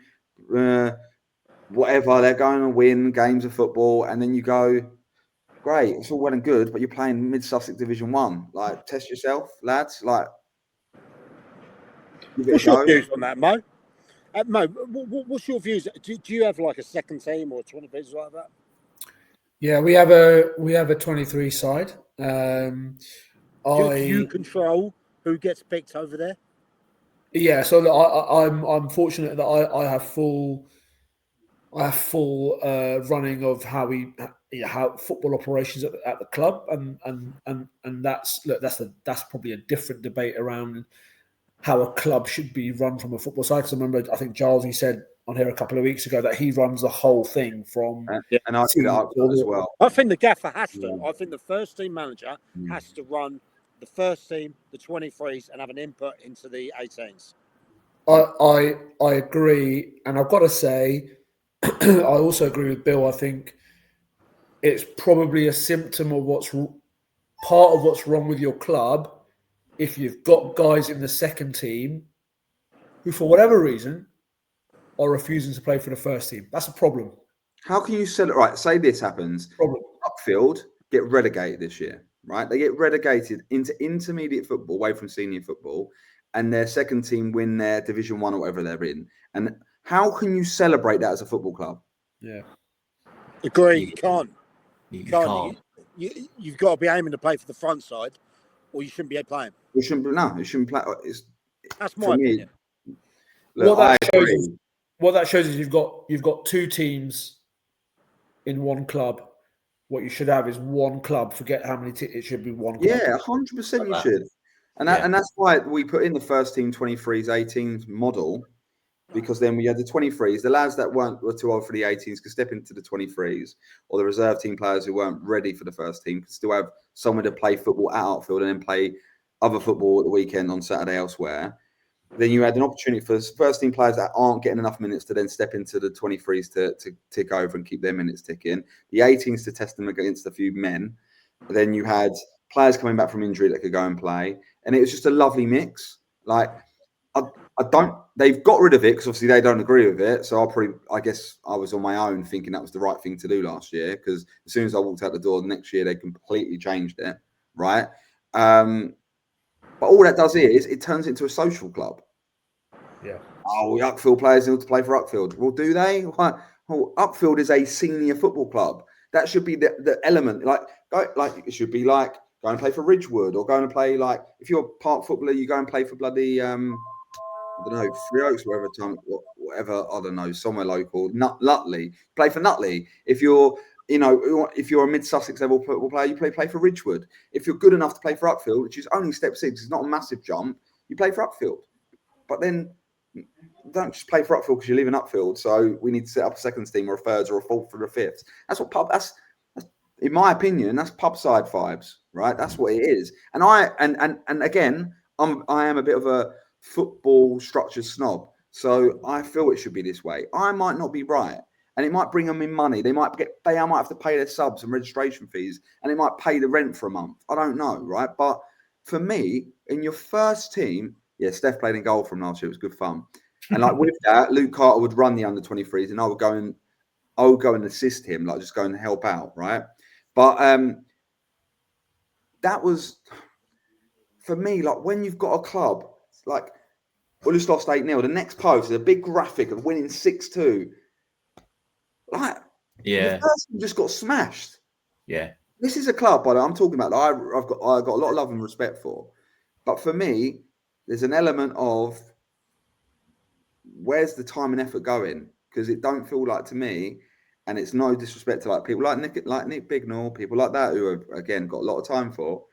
whatever. They're going to win games of football, and then you go, great, it's all well and good, but you're playing Mid Sussex Division 1. Like, test yourself, lads. Like, what's your views on that, Mo? Mo, what's your views? Do you have like a second team or 23s like that? Yeah, we have a 23 side. Do you control who gets picked over there? Yeah, so I'm fortunate that I have full running of how football operations at the club, and that's probably a different debate around how a club should be run from a football side. Because I remember, I think Giles, he said on here a couple of weeks ago that he runs the whole thing from. And I think that as well. I think the gaffer has to. I think the first team manager has to run the first team, the 23s, and have an input into the 18s. I agree, and I've got to say, I also agree with Bill. I think it's probably a symptom of part of what's wrong with your club if you've got guys in the second team who, for whatever reason, are refusing to play for the first team. That's a problem. How can you sell it? Right, say this happens. Upfield get relegated this year, right? They get relegated into intermediate football, away from senior football, and their second team win their Division 1 or whatever they're in. And how can you celebrate that as a football club? Yeah. Agree. You can't. You you've got to be aiming to play for the front side, or you shouldn't be playing. You shouldn't play. That's my opinion. Look, what that shows is you've got two teams in one club. What you should have is one club. Forget how many it should be one club. Yeah, 100% you should. And that's why we put in the first team 23s, 18s model, because then we had the 23s. The lads that were too old for the 18s could step into the 23s, or the reserve team players who weren't ready for the first team could still have someone to play football at Outfield and then play other football at the weekend on Saturday elsewhere. Then you had an opportunity for first team players that aren't getting enough minutes to then step into the 23s to tick over and keep their minutes ticking. The 18s to test them against a few men. Then you had players coming back from injury that could go and play. And it was just a lovely mix. Like, they've got rid of it because obviously they don't agree with it. So I guess I was on my own thinking that was the right thing to do last year, because as soon as I walked out the door the next year, they completely changed it. Right. But all that does is it turns into a social club. Yeah. Oh, Uckfield players need to play for Uckfield. Well, do they? Well, Uckfield is a senior football club. That should be the element. Like it should be like go and play for Ridgewood, or go and play, like, if you're a park footballer, you go and play for bloody I don't know, Three Oaks, whatever, I don't know, somewhere local. Nutley. Play for Nutley. If you're a mid Sussex level football player, you play for Ridgewood. If you're good enough to play for Uckfield, which is only step 6, it's not a massive jump, you play for Uckfield. But then don't just play for Uckfield because you live in Uckfield. So we need to set up a second team or a third or a fourth or a fifth. That's in my opinion, that's pub side vibes, right? That's what it is. And again, I am a bit of a football structure snob. So I feel it should be this way. I might not be right. And it might bring them in money. I might have to pay their subs and registration fees, and it might pay the rent for a month. I don't know, right? But for me, in your first team, yeah, Steph played in goal from last year. It was good fun. And like with that, Luke Carter would run the under 23s, and I would go and assist him, like just go and help out, right? But that was, for me, like when you've got a club, like we just lost 8-0. The next post is a big graphic of winning 6-2. Like, the person just got smashed. Yeah. This is a club, by the way, I'm talking about that I've got a lot of love and respect for. But for me, there's an element of where's the time and effort going? Because it don't feel like, to me, and it's no disrespect to like people like Nick Bignall, people like that who have, again, got a lot of time for.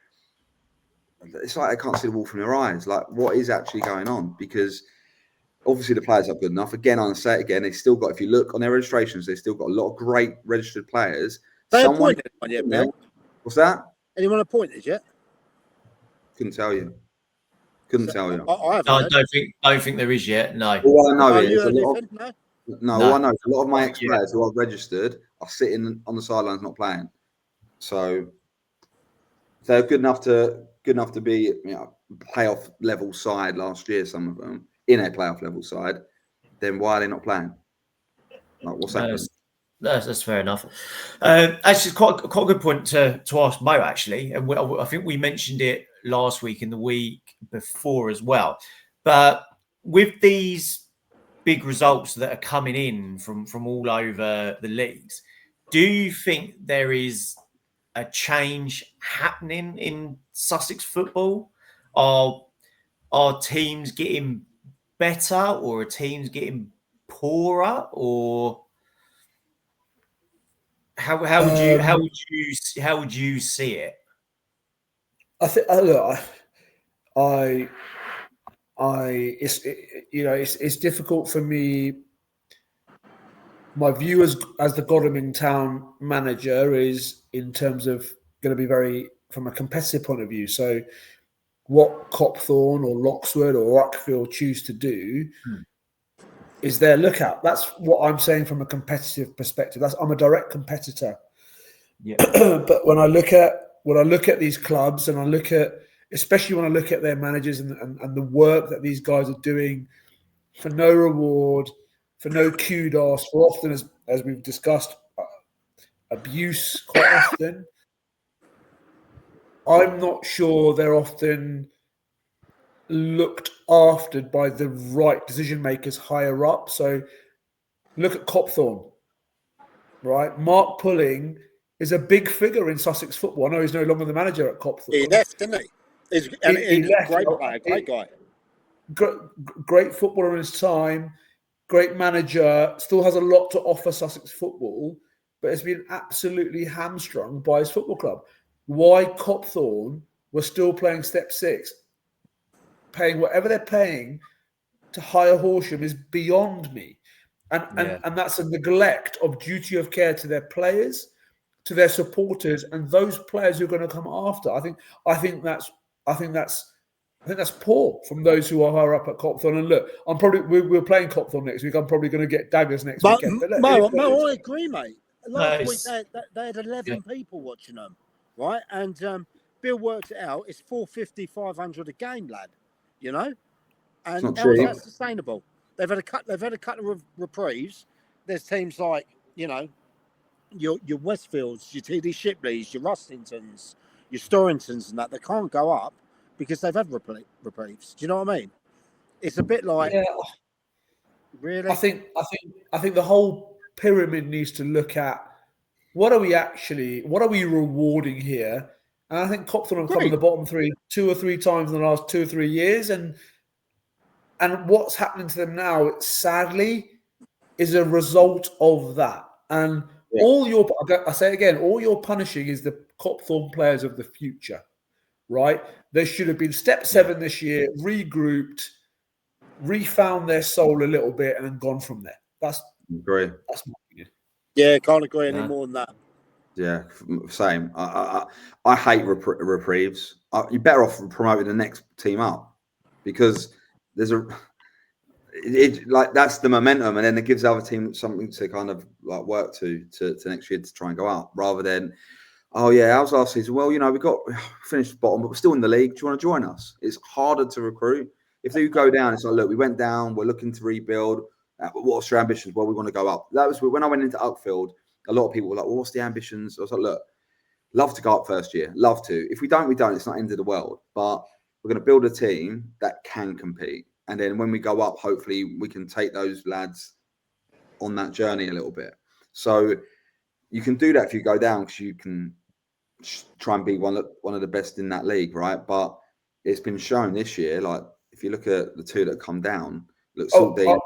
It's like they can't see the wall from their eyes. Like, what is actually going on? Because obviously the players are good enough. Again, I'll say it again. They still got, if you look on their registrations, they've still got a lot of great registered players. They appointed anyone yet, Bill? What's that? Anyone appointed yet? Couldn't tell you. I don't think there is yet. No. All I know is No, all I know is a lot of my ex-players who are registered are sitting on the sidelines not playing. So they're good enough to be, playoff level side last year. Some of them in a playoff level side. Then why are they not playing? Like, what's happening? That's fair enough. Actually, quite a good point to ask Mo, actually, and I think we mentioned it last week and the week before as well. But with these big results that are coming in from all over the leagues, do you think there is a change happening in Sussex football? Are teams getting better, or are teams getting poorer, or how would you see it? I think it's difficult for me. My view as the Godalming town manager is in terms of going to be very from a competitive point of view. So what Copthorne or Loxwood or Uckfield choose to do is their lookout. That's what I'm saying from a competitive perspective. I'm a direct competitor. Yeah. But when I look at these clubs, and especially when I look at their managers and the work that these guys are doing for no reward, for no kudos, for often, as we've discussed, abuse quite often. I'm not sure they're often looked after by the right decision makers higher up. So look at Copthorne, right? Mark Pulling is a big figure in Sussex football. I know he's no longer the manager at Copthorne. He left, didn't he? He left. Great player, great guy. Great footballer in his time, great manager, still has a lot to offer Sussex football, but has been absolutely hamstrung by his football club. Why Copthorne were still playing Step 6, paying whatever they're paying to hire Horsham is beyond me. And that's a neglect of duty of care to their players, to their supporters, and those players who are going to come after. I think that's poor from those who are higher up at Copthorne. And look, we're playing Copthorne next week. I'm probably going to get daggers next weekend. But Mo, I agree, mate. Last week they had 11 people watching them, right? And Bill worked it out. It's 450, 500 a game, lad. You know, and how is that sustainable? They've had a couple of reprieves. There's teams like your Westfields, your TD Shipleys, your Rustingtons, your Storringtons, and that they can't go up because they've had reprieves. Do you know what I mean? It's a bit like really. I think the whole pyramid needs to look at what are we rewarding here? And I think Copthorne have come in the bottom 2 or 3 times in the last 2 or 3 years, and what's happening to them now, sadly, is a result of that. And all you're punishing is the Copthorne players of the future, right? They should have been Step 7 this year, regrouped, refound their soul a little bit, and then gone from there. That's my opinion. Yeah, can't agree any more than that. Yeah, same. I hate reprieves. You're better off promoting the next team up, because there's that's the momentum, and then it gives the other team something to kind of like work to next year to try and go up, rather than how's last season? Well, we got finished bottom, but we're still in the league. Do you want to join us? It's harder to recruit. If they go down, it's like, look, we went down, we're looking to rebuild. What's your ambitions? Well, we want to go up. That was when I went into Uckfield. A lot of people were like, well, what's the ambitions? I was like, look, love to go up first year. Love to. If we don't, we don't. It's not end of the world. But we're going to build a team that can compete. And then when we go up, hopefully we can take those lads on that journey a little bit. So you can do that if you go down, because you can try and be one of the best in that league, right? But it's been shown this year, like if you look at the 2 that come down, look, Saltdean,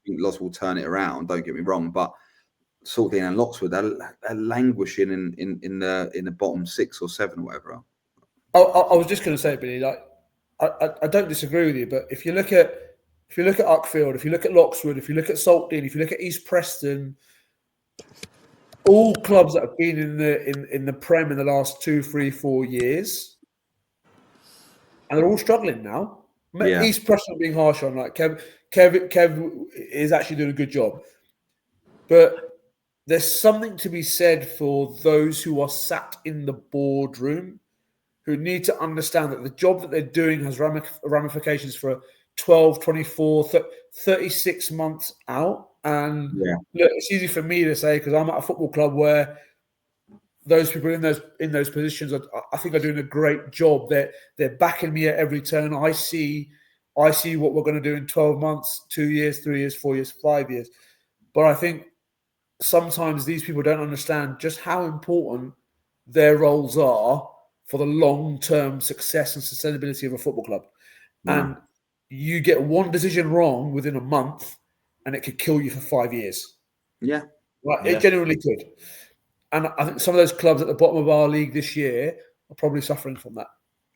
Loss will turn it around. Don't get me wrong, but Saltdean and Loxwood, they're languishing in the bottom 6 or 7 or whatever. I was just going to say, Billy, like I don't disagree with you, but if you look at Uckfield, if you look at Loxwood, if you look at Saltdean, if you look at East Preston, all clubs that have been in the Prem in the last 2, 3, 4 years, and they're all struggling now. Yeah. East Preston being harsh on, like Kev is actually doing a good job, but there's something to be said for those who are sat in the boardroom, who need to understand that the job that they're doing has ramifications for 12, 24, 36 months out. And look, it's easy for me to say, because I'm at a football club where those people in those positions, I think, are doing a great job. They're backing me at every turn. I see what we're going to do in 12 months, 2 years, 3 years, 4 years, 5 years. But I think sometimes these people don't understand just how important their roles are for the long-term success and sustainability of a football club. No. And you get one decision wrong within a month and it could kill you for 5 years. Yeah. Right? It genuinely could. And I think some of those clubs at the bottom of our league this year are probably suffering from that.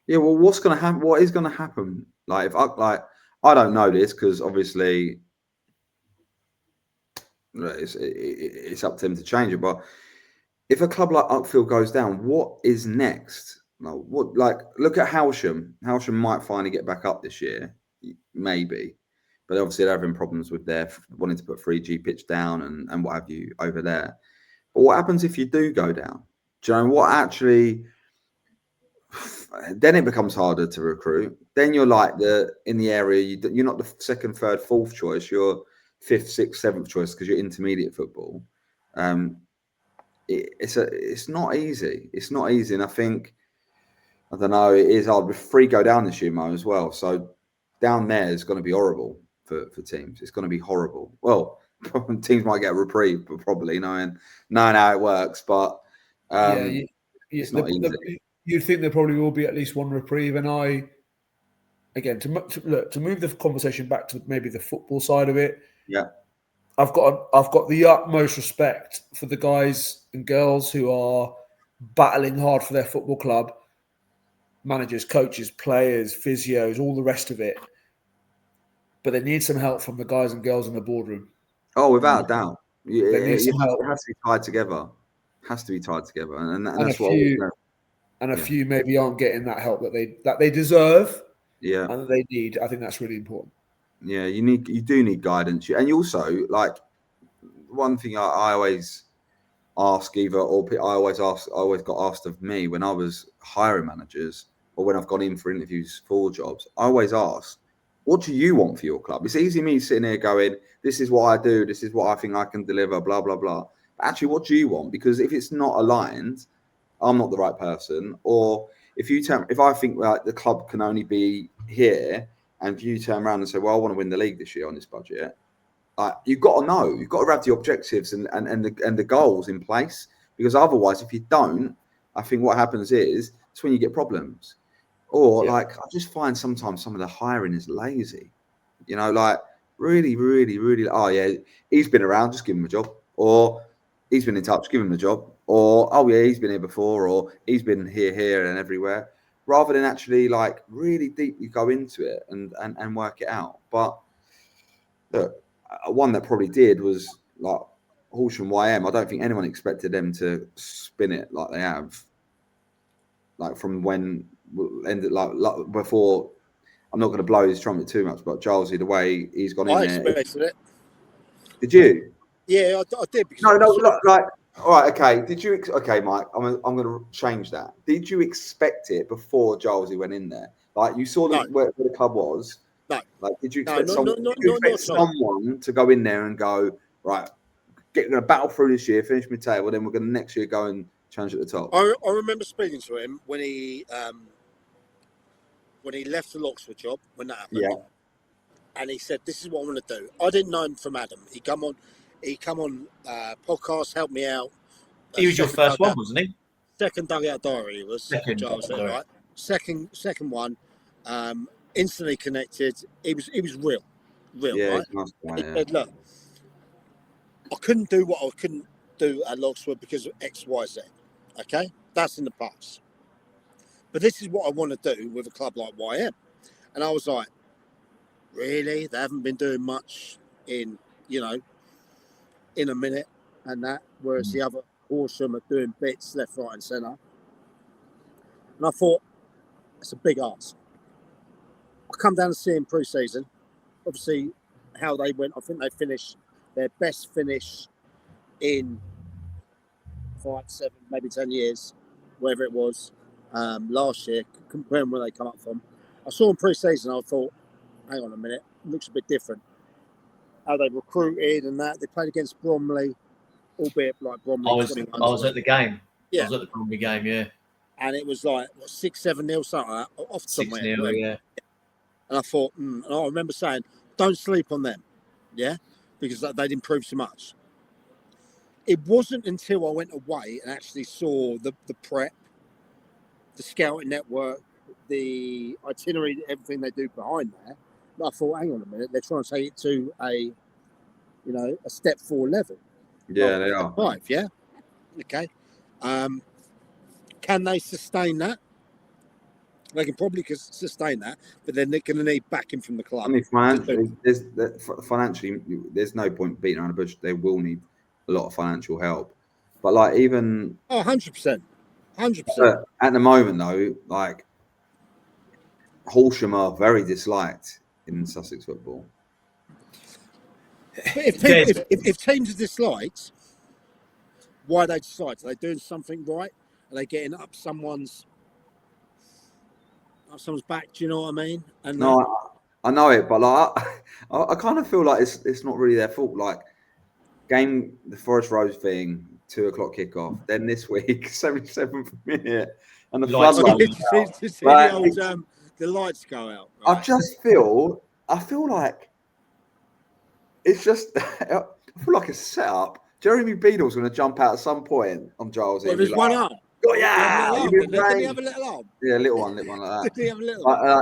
Yeah, well, what's going to happen? What is going to happen? Like, I don't know this because obviously it's up to them to change it. But if a club like Uckfield goes down, what is next? Look at Howsham. Howsham might finally get back up this year, maybe, but obviously they're having problems with their wanting to put 3G pitch down and what have you over there. But what happens if you do go down? Do you know what actually? Then it becomes harder to recruit. Then you're like in the area. You're not the second, third, fourth choice. You're fifth, sixth, seventh choice because you're intermediate football. It's not easy. It's not easy, and I think I don't know. It is hard. With 3 go down this year, Mo, as well. So down there is going to be horrible for teams. It's going to be horrible. Well, teams might get a reprieve, but probably knowing how it works. But it's not easy. You'd think there probably will be at least one reprieve, and to move the conversation back to maybe the football side of it. Yeah, I've got the utmost respect for the guys and girls who are battling hard for their football club, managers, coaches, players, physios, all the rest of it. But they need some help from the guys and girls in the boardroom. Oh, without a doubt, it has to be tied together. Has to be tied together, and that's what. And a few maybe aren't getting that help that they deserve, and they need. I think that's really important. Yeah, you do need guidance, and you also like one thing I always ask I always got asked of me when I was hiring managers or when I've gone in for interviews for jobs. I always ask, what do you want for your club? It's easy me sitting here going, this is what I do, this is what I think I can deliver, blah blah blah. But actually, what do you want? Because if it's not aligned, I'm not the right person. Or if I think like the club can only be here, and if you turn around and say, well, I want to win the league this year on this budget, you've got to know, you've got to have the objectives and the goals in place. Because otherwise, if you don't, I think what happens is it's when you get problems. Or I just find sometimes some of the hiring is lazy. You know, like really, really, really. Oh yeah, he's been around, just give him a job. Or he's been in touch, give him a job. Or oh yeah, he's been here before. Or he's been here, and everywhere. Rather than actually like really deeply go into it and work it out. But look, one that probably did was like Horsham YM. I don't think anyone expected them to spin it like they have. Like from when ended like before. I'm not going to blow his trumpet too much, but Gilesy, the way he's gone in there. I expected it. Did you? Yeah, I did. No, like. All right, okay. Did you? Okay, Mike. I'm going to change that. Did you expect it before Gilesy went in there? Like you saw where the club was. No. Like, did you expect someone to go in there and go right? We're going to battle through this year, finish mid-table, then we're going to next year go and challenge at the top. I remember speaking to him when he left the Loxford job when that happened. Yeah. And he said, "This is what I want to do." I didn't know him from Adam. He come on podcast, helped me out. He was your first one, wasn't he? Second dugout diary was. Second, right? Second one. Instantly connected. He was real, yeah, right? Nice guy, He said, "Look, I couldn't do what I couldn't do at Loxford because of X, Y, Z. Okay, that's in the past. But this is what I want to do with a club like YM." And I was like, really? They haven't been doing much in a minute and that, whereas the other Horsham are doing bits left, right and centre. And I thought, it's a big ask. I come down to see him pre-season. Obviously, how they went, I think they finished their best finish in 5, 7, maybe 10 years, wherever it was, last year, comparing where they come up from. I saw them pre-season, I thought, hang on a minute, it looks a bit different. How they recruited and that. They played against Bromley, albeit like Bromley. I was at the game. Yeah. I was at the Bromley game, yeah. And it was like 6-7-0, something like that, off somewhere. 6-0, yeah. And I thought, and I remember saying, don't sleep on them, yeah, because they'd improved so much. it wasn't until I went away and actually saw the prep, the scouting network, the itinerary, everything they do behind there, that I thought, hang on a minute, they're trying to take it to a step 4 level. Yeah, they are. 5, yeah. Okay. Can they sustain that? They can probably sustain that, but then they're going to need backing from the club. I mean, financially, there's no point beating around the bush. They will need a lot of financial help. But like even 100%. 100%. At the moment, though, like Horsham are very disliked in Sussex football. But if teams are disliked, why they decide? Are they doing something right? Are they getting up someone's back? Do you know what I mean? And no, I know it, but like I kind of feel like it's not really their fault. Like the Forest Rose thing, 2:00 kickoff. Then this week, 77th minute, and the floodlights. The lights go out. Right? I feel like it's just. I feel like a setup. Jeremy Beadle's going to jump out at some point on Giles. Well, there's one up. Oh yeah, did he have a little arm? Yeah, a little one like that. Did he have a little one?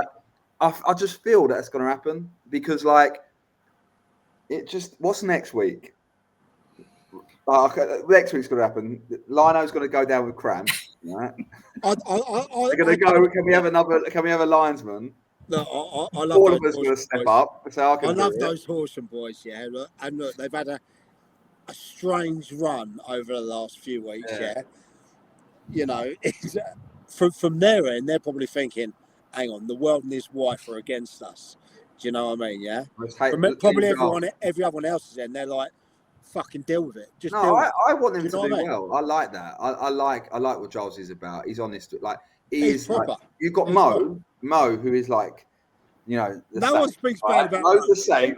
I just feel that's going to happen because, like, it just. What's next week? Next week's going to happen. Lino's going to go down with cramp. Right? We're going to go. Can we have a linesman? Look, I love all of us going to step up. So I love those Horsham boys. Yeah, look, and look, they've had a strange run over the last few weeks. Yeah. You know, from their end, they're probably thinking, hang on, the world and his wife are against us. Do you know what I mean? Yeah. Probably every other else's end, they're like, fucking deal with it. I want them to do well. I like that. I like what Giles is about. He's honest. Like he's proper. Like, you've got Mo, who is like, you know, no one speaks bad about Mo's the same.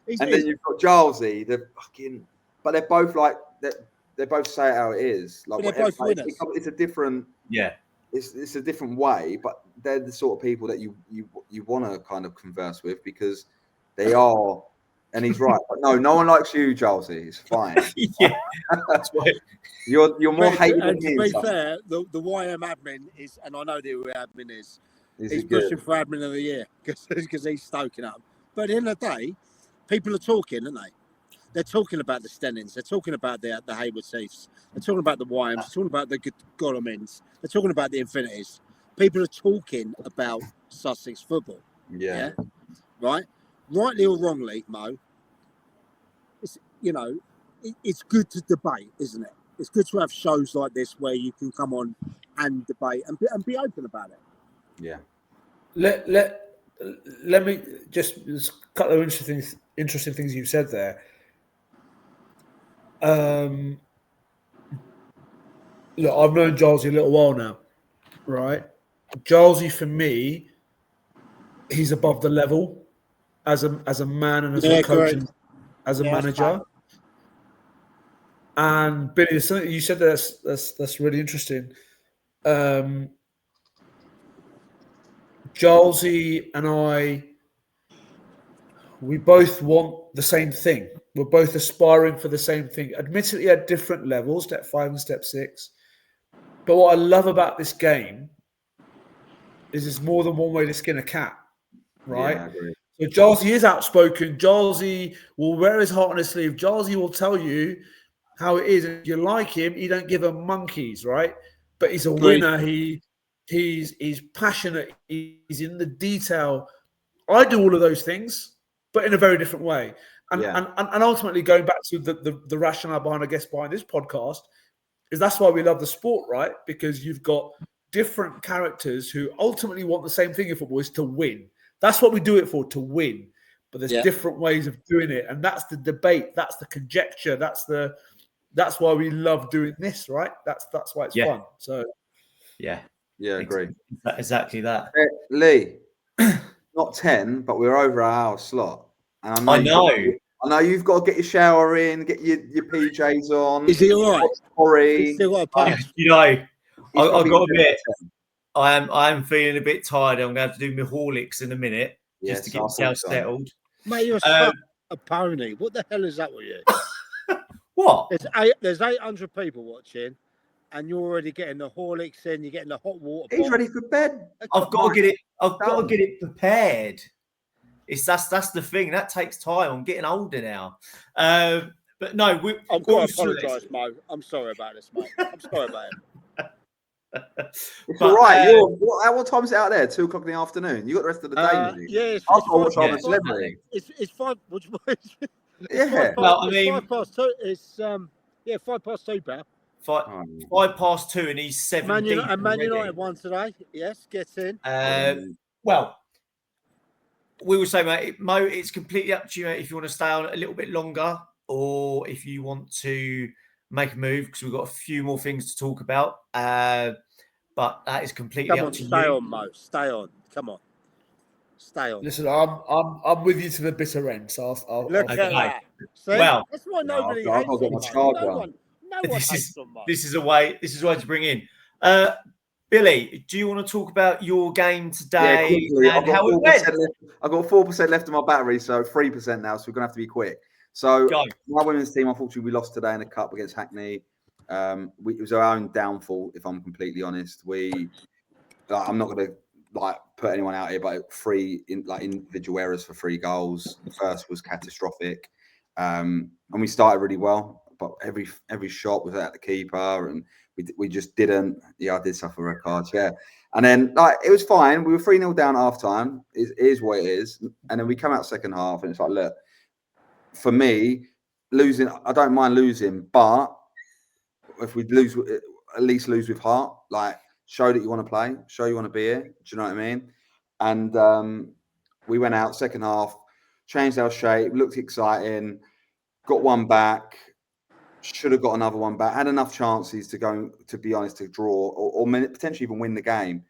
And then you've got Gilesy, but they're both like they both say it how it is. Like they're both winners. It's a different, It's a different way, but they're the sort of people that you want to kind of converse with because they are. And he's right, but no one likes you, Gilesy. It's fine. Yeah, that's right. You're more hated than me. To be fair, the YM admin is, and I know the admin is. He's pushing for admin of the year because he's stoking up. But at the end of the day, people are talking, aren't they? They're talking about the Stennings. They're talking about the Hayward Chiefs. They're talking about the YMs. They're talking about the Godalmings. They're talking about the Infinities. People are talking about Sussex football. Yeah. Right? Rightly or wrongly, Mo, it's good to debate, isn't it? It's good to have shows like this where you can come on and debate and be open about it. Yeah. Let me just a couple of interesting things you've said there. Look, I've known Gilesy a little while now, right? Gilesy for me, he's above the level as a man and as a coach and as a manager. And Billy, there's something you said that's really interesting. Gilesy and I, we both want the same thing. We're both aspiring for the same thing, admittedly at different levels, step 5 and step 6. But what I love about this game is there's more than one way to skin a cat, right? Yeah, I agree. So Gilesy is outspoken. Gilesy will wear his heart on his sleeve. Gilesy will tell you how it is. If you like him, he don't give a monkeys, right? But he's a winner. He's passionate. He's in the detail. I do all of those things, but in a very different way. And ultimately, going back to the rationale behind this podcast, is that's why we love the sport, right? Because you've got different characters who ultimately want the same thing in football, is to win. That's what we do it for, to win. But there's different ways of doing it, and that's the debate. That's the conjecture. That's why we love doing this, right? That's why it's fun. So, yeah, agree. Exactly that. Lee, not 10, but we're over our hour slot. And I know you've got to get your shower in, get your PJs on. Is he all right? Sorry. Still got a punch. I've got a bit. I am feeling a bit tired. I'm going to have to do my Horlicks in a minute just to get myself settled. Mate, you're a pony. What the hell is that with you? What? There's 800 people watching, and you're already getting the Horlicks in. You're getting the hot water. He's ready for bed. I've got to get it. I've got to get it prepared. That's the thing. That takes time. I'm getting older now. But no, I've got to apologise, Mo. I'm sorry about this, mate. I'm sorry about it. It's all right. What time is it out there? 2 o'clock in the afternoon. You got the rest of the day. Yeah, it's 5 Yeah. Well, I mean, 5 past 2. It's 5 past 2, pal. 5 past 2, and he's 7. Man United won today. Yes, get in. Well, we will say, mate, Mo, it's completely up to you, mate, if you want to stay on a little bit longer or if you want to make a move, because we've got a few more things to talk about. But that is completely up to you. Stay on, Mo. Stay on. Come on. Stay on. Listen, I'm with you to the bitter end. So I'll look at that. See? Well, that's why nobody hates him. This is a way to bring in. Billy, do you want to talk about your game today and how it went? I've got 4% left of my battery, so 3% now. So we're gonna have to be quick. So my women's team, unfortunately, we lost today in the cup against Hackney. It was our own downfall, if I'm completely honest. I'm not going to put anyone out here, but individual errors for 3 goals. The first was catastrophic, and we started really well, but every shot was at the keeper, and we just didn't. Yeah, I did suffer red cards. Yeah, and then it was fine. We were 3-0 down at half time. It is what it is, and then we come out second half, and it's like, look, for me, losing, I don't mind losing, but if we lose, at least lose with heart. Show that you want to play, show you want to be here. Do you know what I mean? And we went out second half, changed our shape, looked exciting, got one back, should have got another one back, had enough chances to go, to be honest, to draw or potentially even win the game.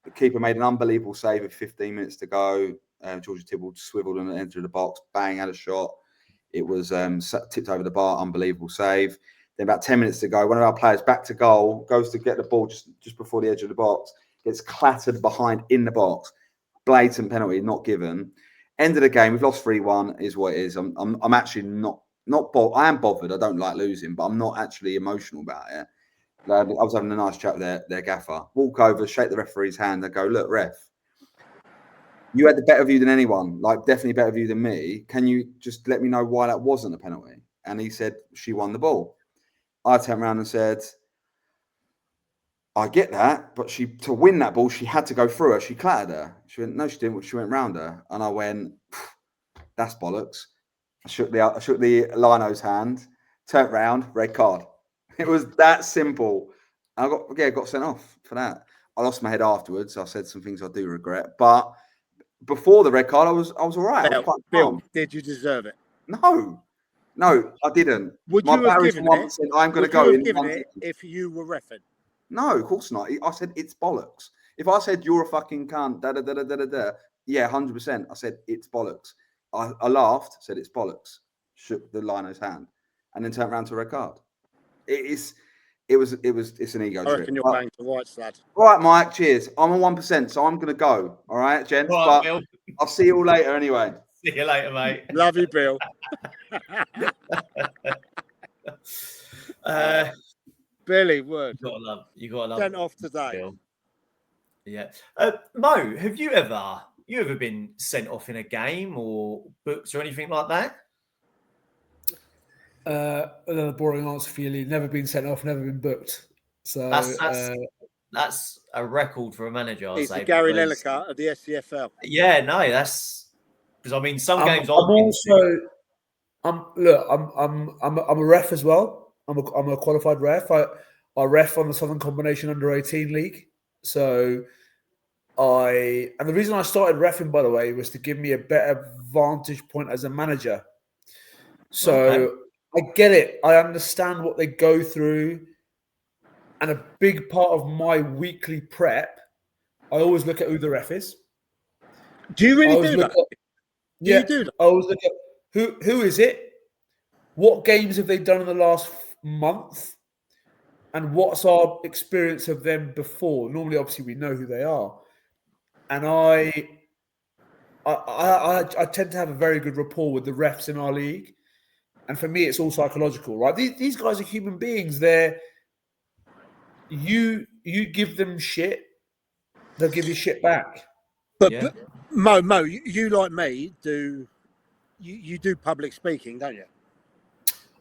The keeper made an unbelievable save with 15 minutes to go. Georgia Tibble swiveled and entered the box, bang, had a shot. It was tipped over the bar, unbelievable save. Then about 10 minutes to go, one of our players back to goal, goes to get the ball just before the edge of the box, gets clattered behind in the box. Blatant penalty, not given. End of the game, we've lost 3-1, is what it is. I'm actually not I am bothered. I don't like losing, but I'm not actually emotional about it. I was having a nice chat with their gaffer. Walk over, shake the referee's hand and go, look, ref, you had the better view than anyone, definitely better view than me. Can you just let me know why that wasn't a penalty? And he said, she won the ball. I turned around and said, I get that, but to win that ball, she had to go through her. She clattered her. She went, no, she didn't. She went round her. And I went, that's bollocks. I shook the lino's hand, turned round, red card. It was that simple. I got sent off for that. I lost my head afterwards. I said some things I do regret, but before the red card, I was all right. Bill, did you deserve it? No, I didn't. Would you have given 1%, I'm going to go in if you were reffing? No, of course not. I said it's bollocks. If I said you're a fucking cunt, yeah, 100%. I said it's bollocks. I laughed, said it's bollocks, shook the lino's hand, and then turned around to a red card. It's an ego trip. I reckon you're banged to rights, lad. All right, Mike. Cheers. I'm on 1%, so I'm going to go. All right, gents. Right, but I'll see you all later anyway. See you later, mate. Love you, Bill. Billy, word. You got to love. Sent off today. Bill. Yeah. Mo, have you ever been sent off in a game or booked or anything like that? Another boring answer for you, Lee. Never been sent off, never been booked. So that's a record for a manager. He's the Gary Lineker of the SCFL. Yeah, no, that's because I mean some games. I'm a ref as well. I'm a qualified ref. I ref on the Southern Combination Under-18 League. So and the reason I started reffing, by the way, was to give me a better vantage point as a manager. So okay. I get it. I understand what they go through. And a big part of my weekly prep, I always look at who the ref is. Do you really do that? Yeah, you do that? I always look at who is it? What games have they done in the last month? And what's our experience of them before? Normally, obviously, we know who they are. And I tend to have a very good rapport with the refs in our league. And for me, it's all psychological, right? These guys are human beings. You give them shit, they'll give you shit back. But Mo, you like me you do public speaking, don't you?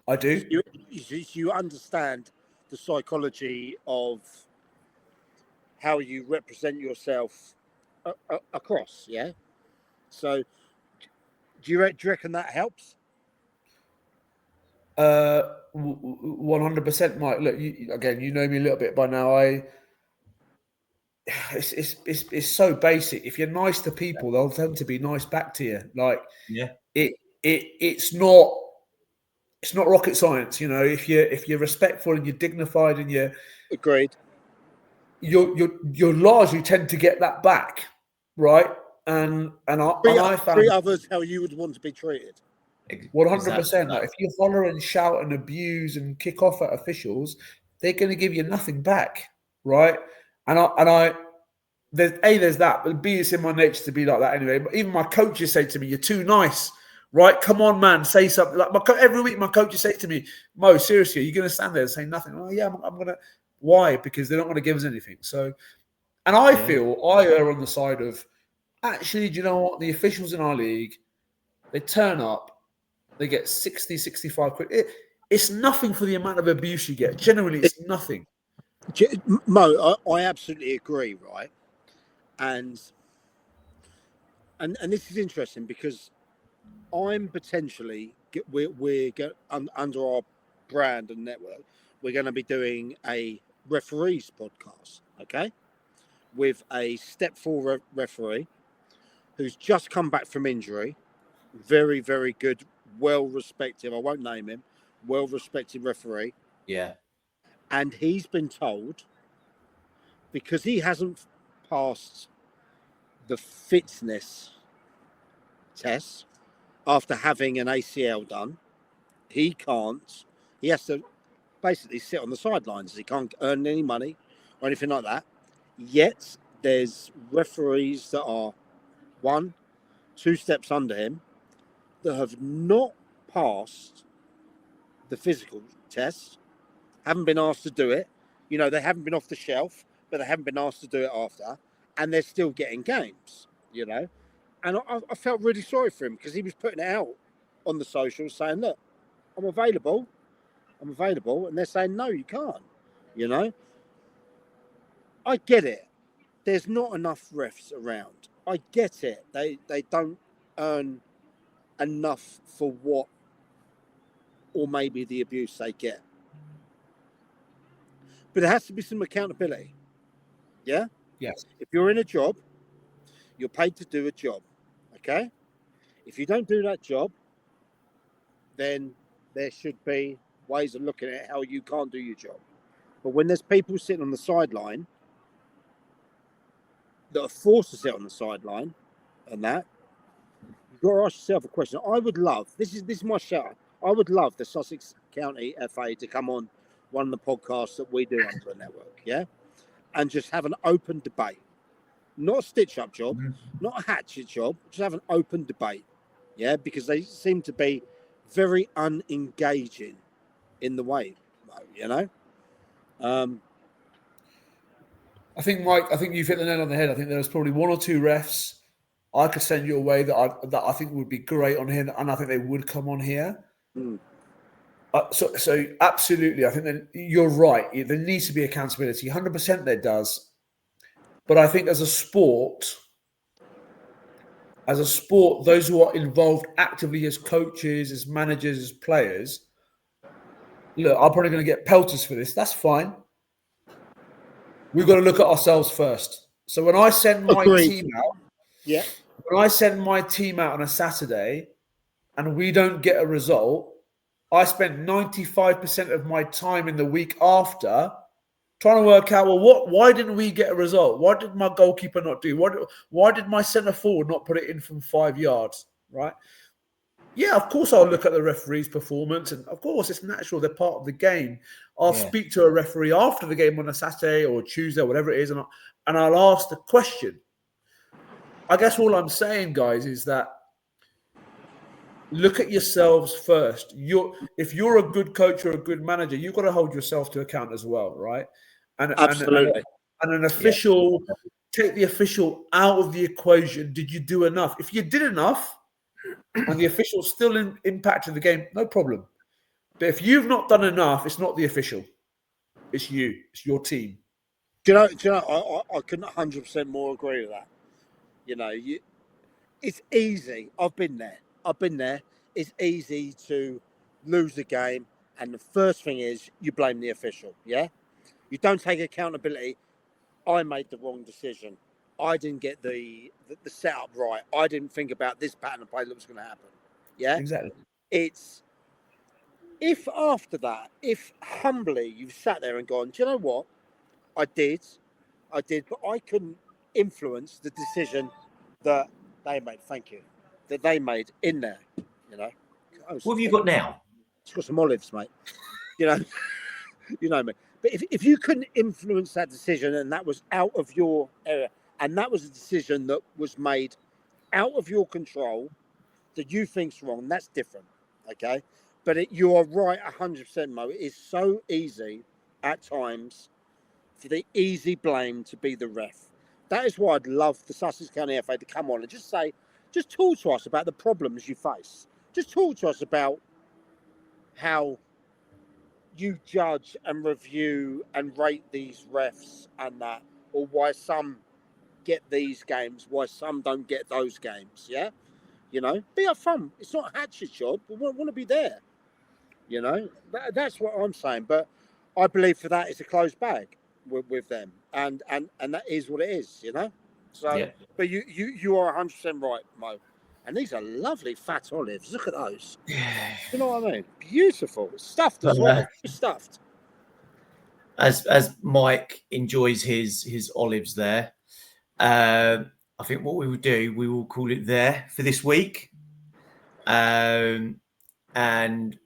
I do. You understand the psychology of how you represent yourself across, yeah? So do you reckon that helps? 100%, Mike. Look, you know me a little bit by now. It's so basic. If you're nice to people, they'll tend to be nice back to you. Like, it's not rocket science, you know. If you're respectful and you're dignified and you're agreed, you're largely tend to get that back, right? And I found treat others how you would want to be treated. 100%. Like, if you holler and shout and abuse and kick off at officials, they're going to give you nothing back, right? There's that, but B, it's in my nature to be like that anyway. But even my coaches say to me, "You're too nice, right? Come on, man, say something." Like every week, my coaches say to me, "Mo, seriously, are you going to stand there and say nothing?" Oh yeah, I'm going to. Why? Because they're not going to give us anything. So, and I feel I err on the side of, actually, do you know what? The officials in our league, they turn up, they get 60, 65 quid. It's nothing for the amount of abuse you get. Generally, it's nothing. Mo, I absolutely agree, right? And this is interesting because I'm potentially we're under our brand and network. We're going to be doing a referees podcast, okay, with a step 4 referee who's just come back from injury. Very, very good, well respected. I won't name him. Well respected referee. Yeah. And he's been told, because he hasn't passed the fitness test after having an ACL done, he has to basically sit on the sidelines. He can't earn any money or anything like that. Yet there's referees that are 1, 2 steps under him that have not passed the physical test, haven't been asked to do it. You know, they haven't been off the shelf, but they haven't been asked to do it after, and they're still getting games, you know. And I felt really sorry for him because he was putting it out on the socials saying, "Look, I'm available," and they're saying, "No, you can't," you know. I get it. There's not enough refs around. I get it. They don't earn enough for what, or maybe the abuse they get. But there has to be some accountability. Yeah? Yes. If you're in a job, you're paid to do a job. Okay? If you don't do that job, then there should be ways of looking at how you can't do your job. But when there's people sitting on the sideline that are forced to sit on the sideline and that, you've got to ask yourself a question. I would love, this is my shout, I would love the Sussex County FA to come on one of the podcasts that we do under the network, yeah? And just have an open debate. Not a stitch-up job, not a hatchet job, just have an open debate, yeah? Because they seem to be very unengaging in the way, you know? I think, Mike, you've hit the nail on the head. I think there's probably 1 or 2 refs I could send you away that I think would be great on here, and I think they would come on here. So absolutely, I think that you're right. There needs to be accountability. 100% there does. But I think as a sport, those who are involved actively as coaches, as managers, as players, look, I'm probably going to get pelters for this. That's fine. We've got to look at ourselves first. So when I send my team out, when I send my team out on a Saturday and we don't get a result, I spent 95% of my time in the week after trying to work out, well, why didn't we get a result? Why did my goalkeeper not do? Why did my centre forward not put it in from 5 yards, right? Yeah, of course I'll look at the referee's performance, and of course it's natural, they're part of the game. I'll speak to a referee after the game on a Saturday or Tuesday, whatever it is, and I'll ask the question. I guess all I'm saying, guys, is that look at yourselves first. If you're a good coach or a good manager, you've got to hold yourself to account as well, right? And absolutely. And an official, take the official out of the equation. Did you do enough? If you did enough, and the official still impacted the game, no problem. But if you've not done enough, it's not the official. It's you. It's your team. Do you know? I couldn't 100% more agree with that. It's easy. I've been there. It's easy to lose a game, and the first thing is you blame the official. Yeah, you don't take accountability. I made the wrong decision. I didn't get the setup right. I didn't think about this pattern of play that was going to happen. Yeah, exactly. It's if after that, if humbly you've sat there and gone, do you know what? I did, but I couldn't influence the decision that they made. Thank you, that they made in there. What have you got now? It's got some olives, mate. You know me. But if you couldn't influence that decision and that was out of your area, and that was a decision that was made out of your control that you think's wrong, that's different, okay? But you are right 100%, Mo. It is so easy at times for the easy blame to be the ref. That is why I'd love the Sussex County FA to come on and just talk to us about the problems you face. Just talk to us about how you judge and review and rate these refs and that, or why some get these games, why some don't get those games. Yeah, be upfront. It's not a hatchet job. We want to be there. That's what I'm saying. But I believe for that it's a closed bag with them, and that is what it is. So, yeah. But you are 100% right, Mo. And these are lovely fat olives. Look at those. You know what I mean? Beautiful. Stuffed as well. Stuffed. As Mike enjoys his olives there, I think what we will do, we will call it there for this week. And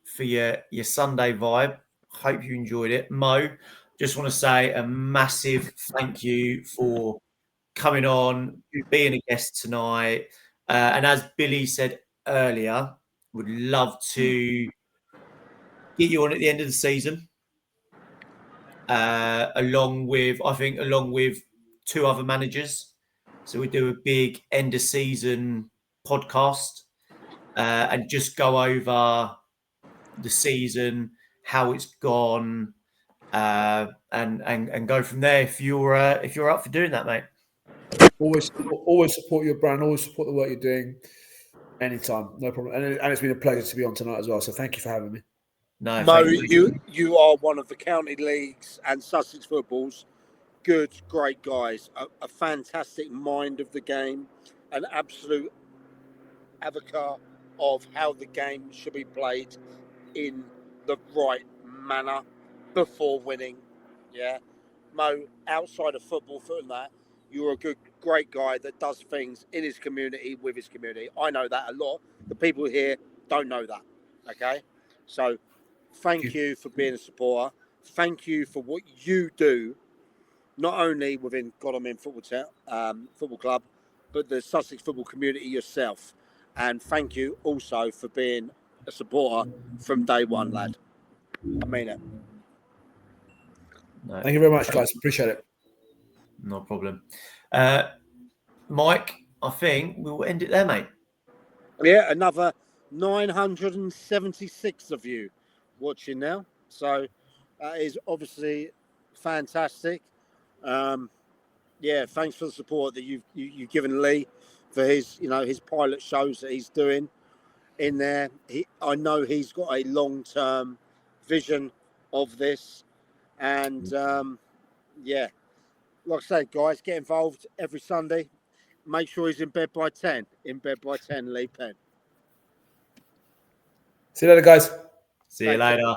for your Sunday vibe, hope you enjoyed it. Mo, just want to say a massive thank you for coming on, being a guest tonight. And as Billy said earlier, would love to get you on at the end of the season, along with two other managers. So we do a big end of season podcast and just go over the season, how it's gone, and go from there. If you're up for doing that, mate. Always support your brand. Always support the work you're doing. Anytime, no problem. And it's been a pleasure to be on tonight as well. So thank you for having me. No, Mo, you are one of the county leagues and Sussex football's good, great guys. A fantastic mind of the game, an absolute advocate of how the game should be played in the right manner before winning. Yeah, Mo, outside of football, you're a good, great guy that does things in his community with his community. I know that a lot. The people here don't know that. Okay, so thank you for being a supporter. Thank you for what you do, not only within Godalming Football Club, but the Sussex football community yourself. And thank you also for being a supporter from day one, lad. I mean it. No. Thank you very much, guys. Appreciate it. No problem. Mike, I think we'll end it there, mate. Yeah, another 976 of you watching now. So that is obviously fantastic. Yeah, thanks for the support that you've given Lee for his pilot shows that he's doing in there. I know he's got a long-term vision of this, and yeah, like I said, guys, get involved every Sunday. Make sure he's in bed by 10. In bed by 10, Lee Penn. See you later, guys. See you later.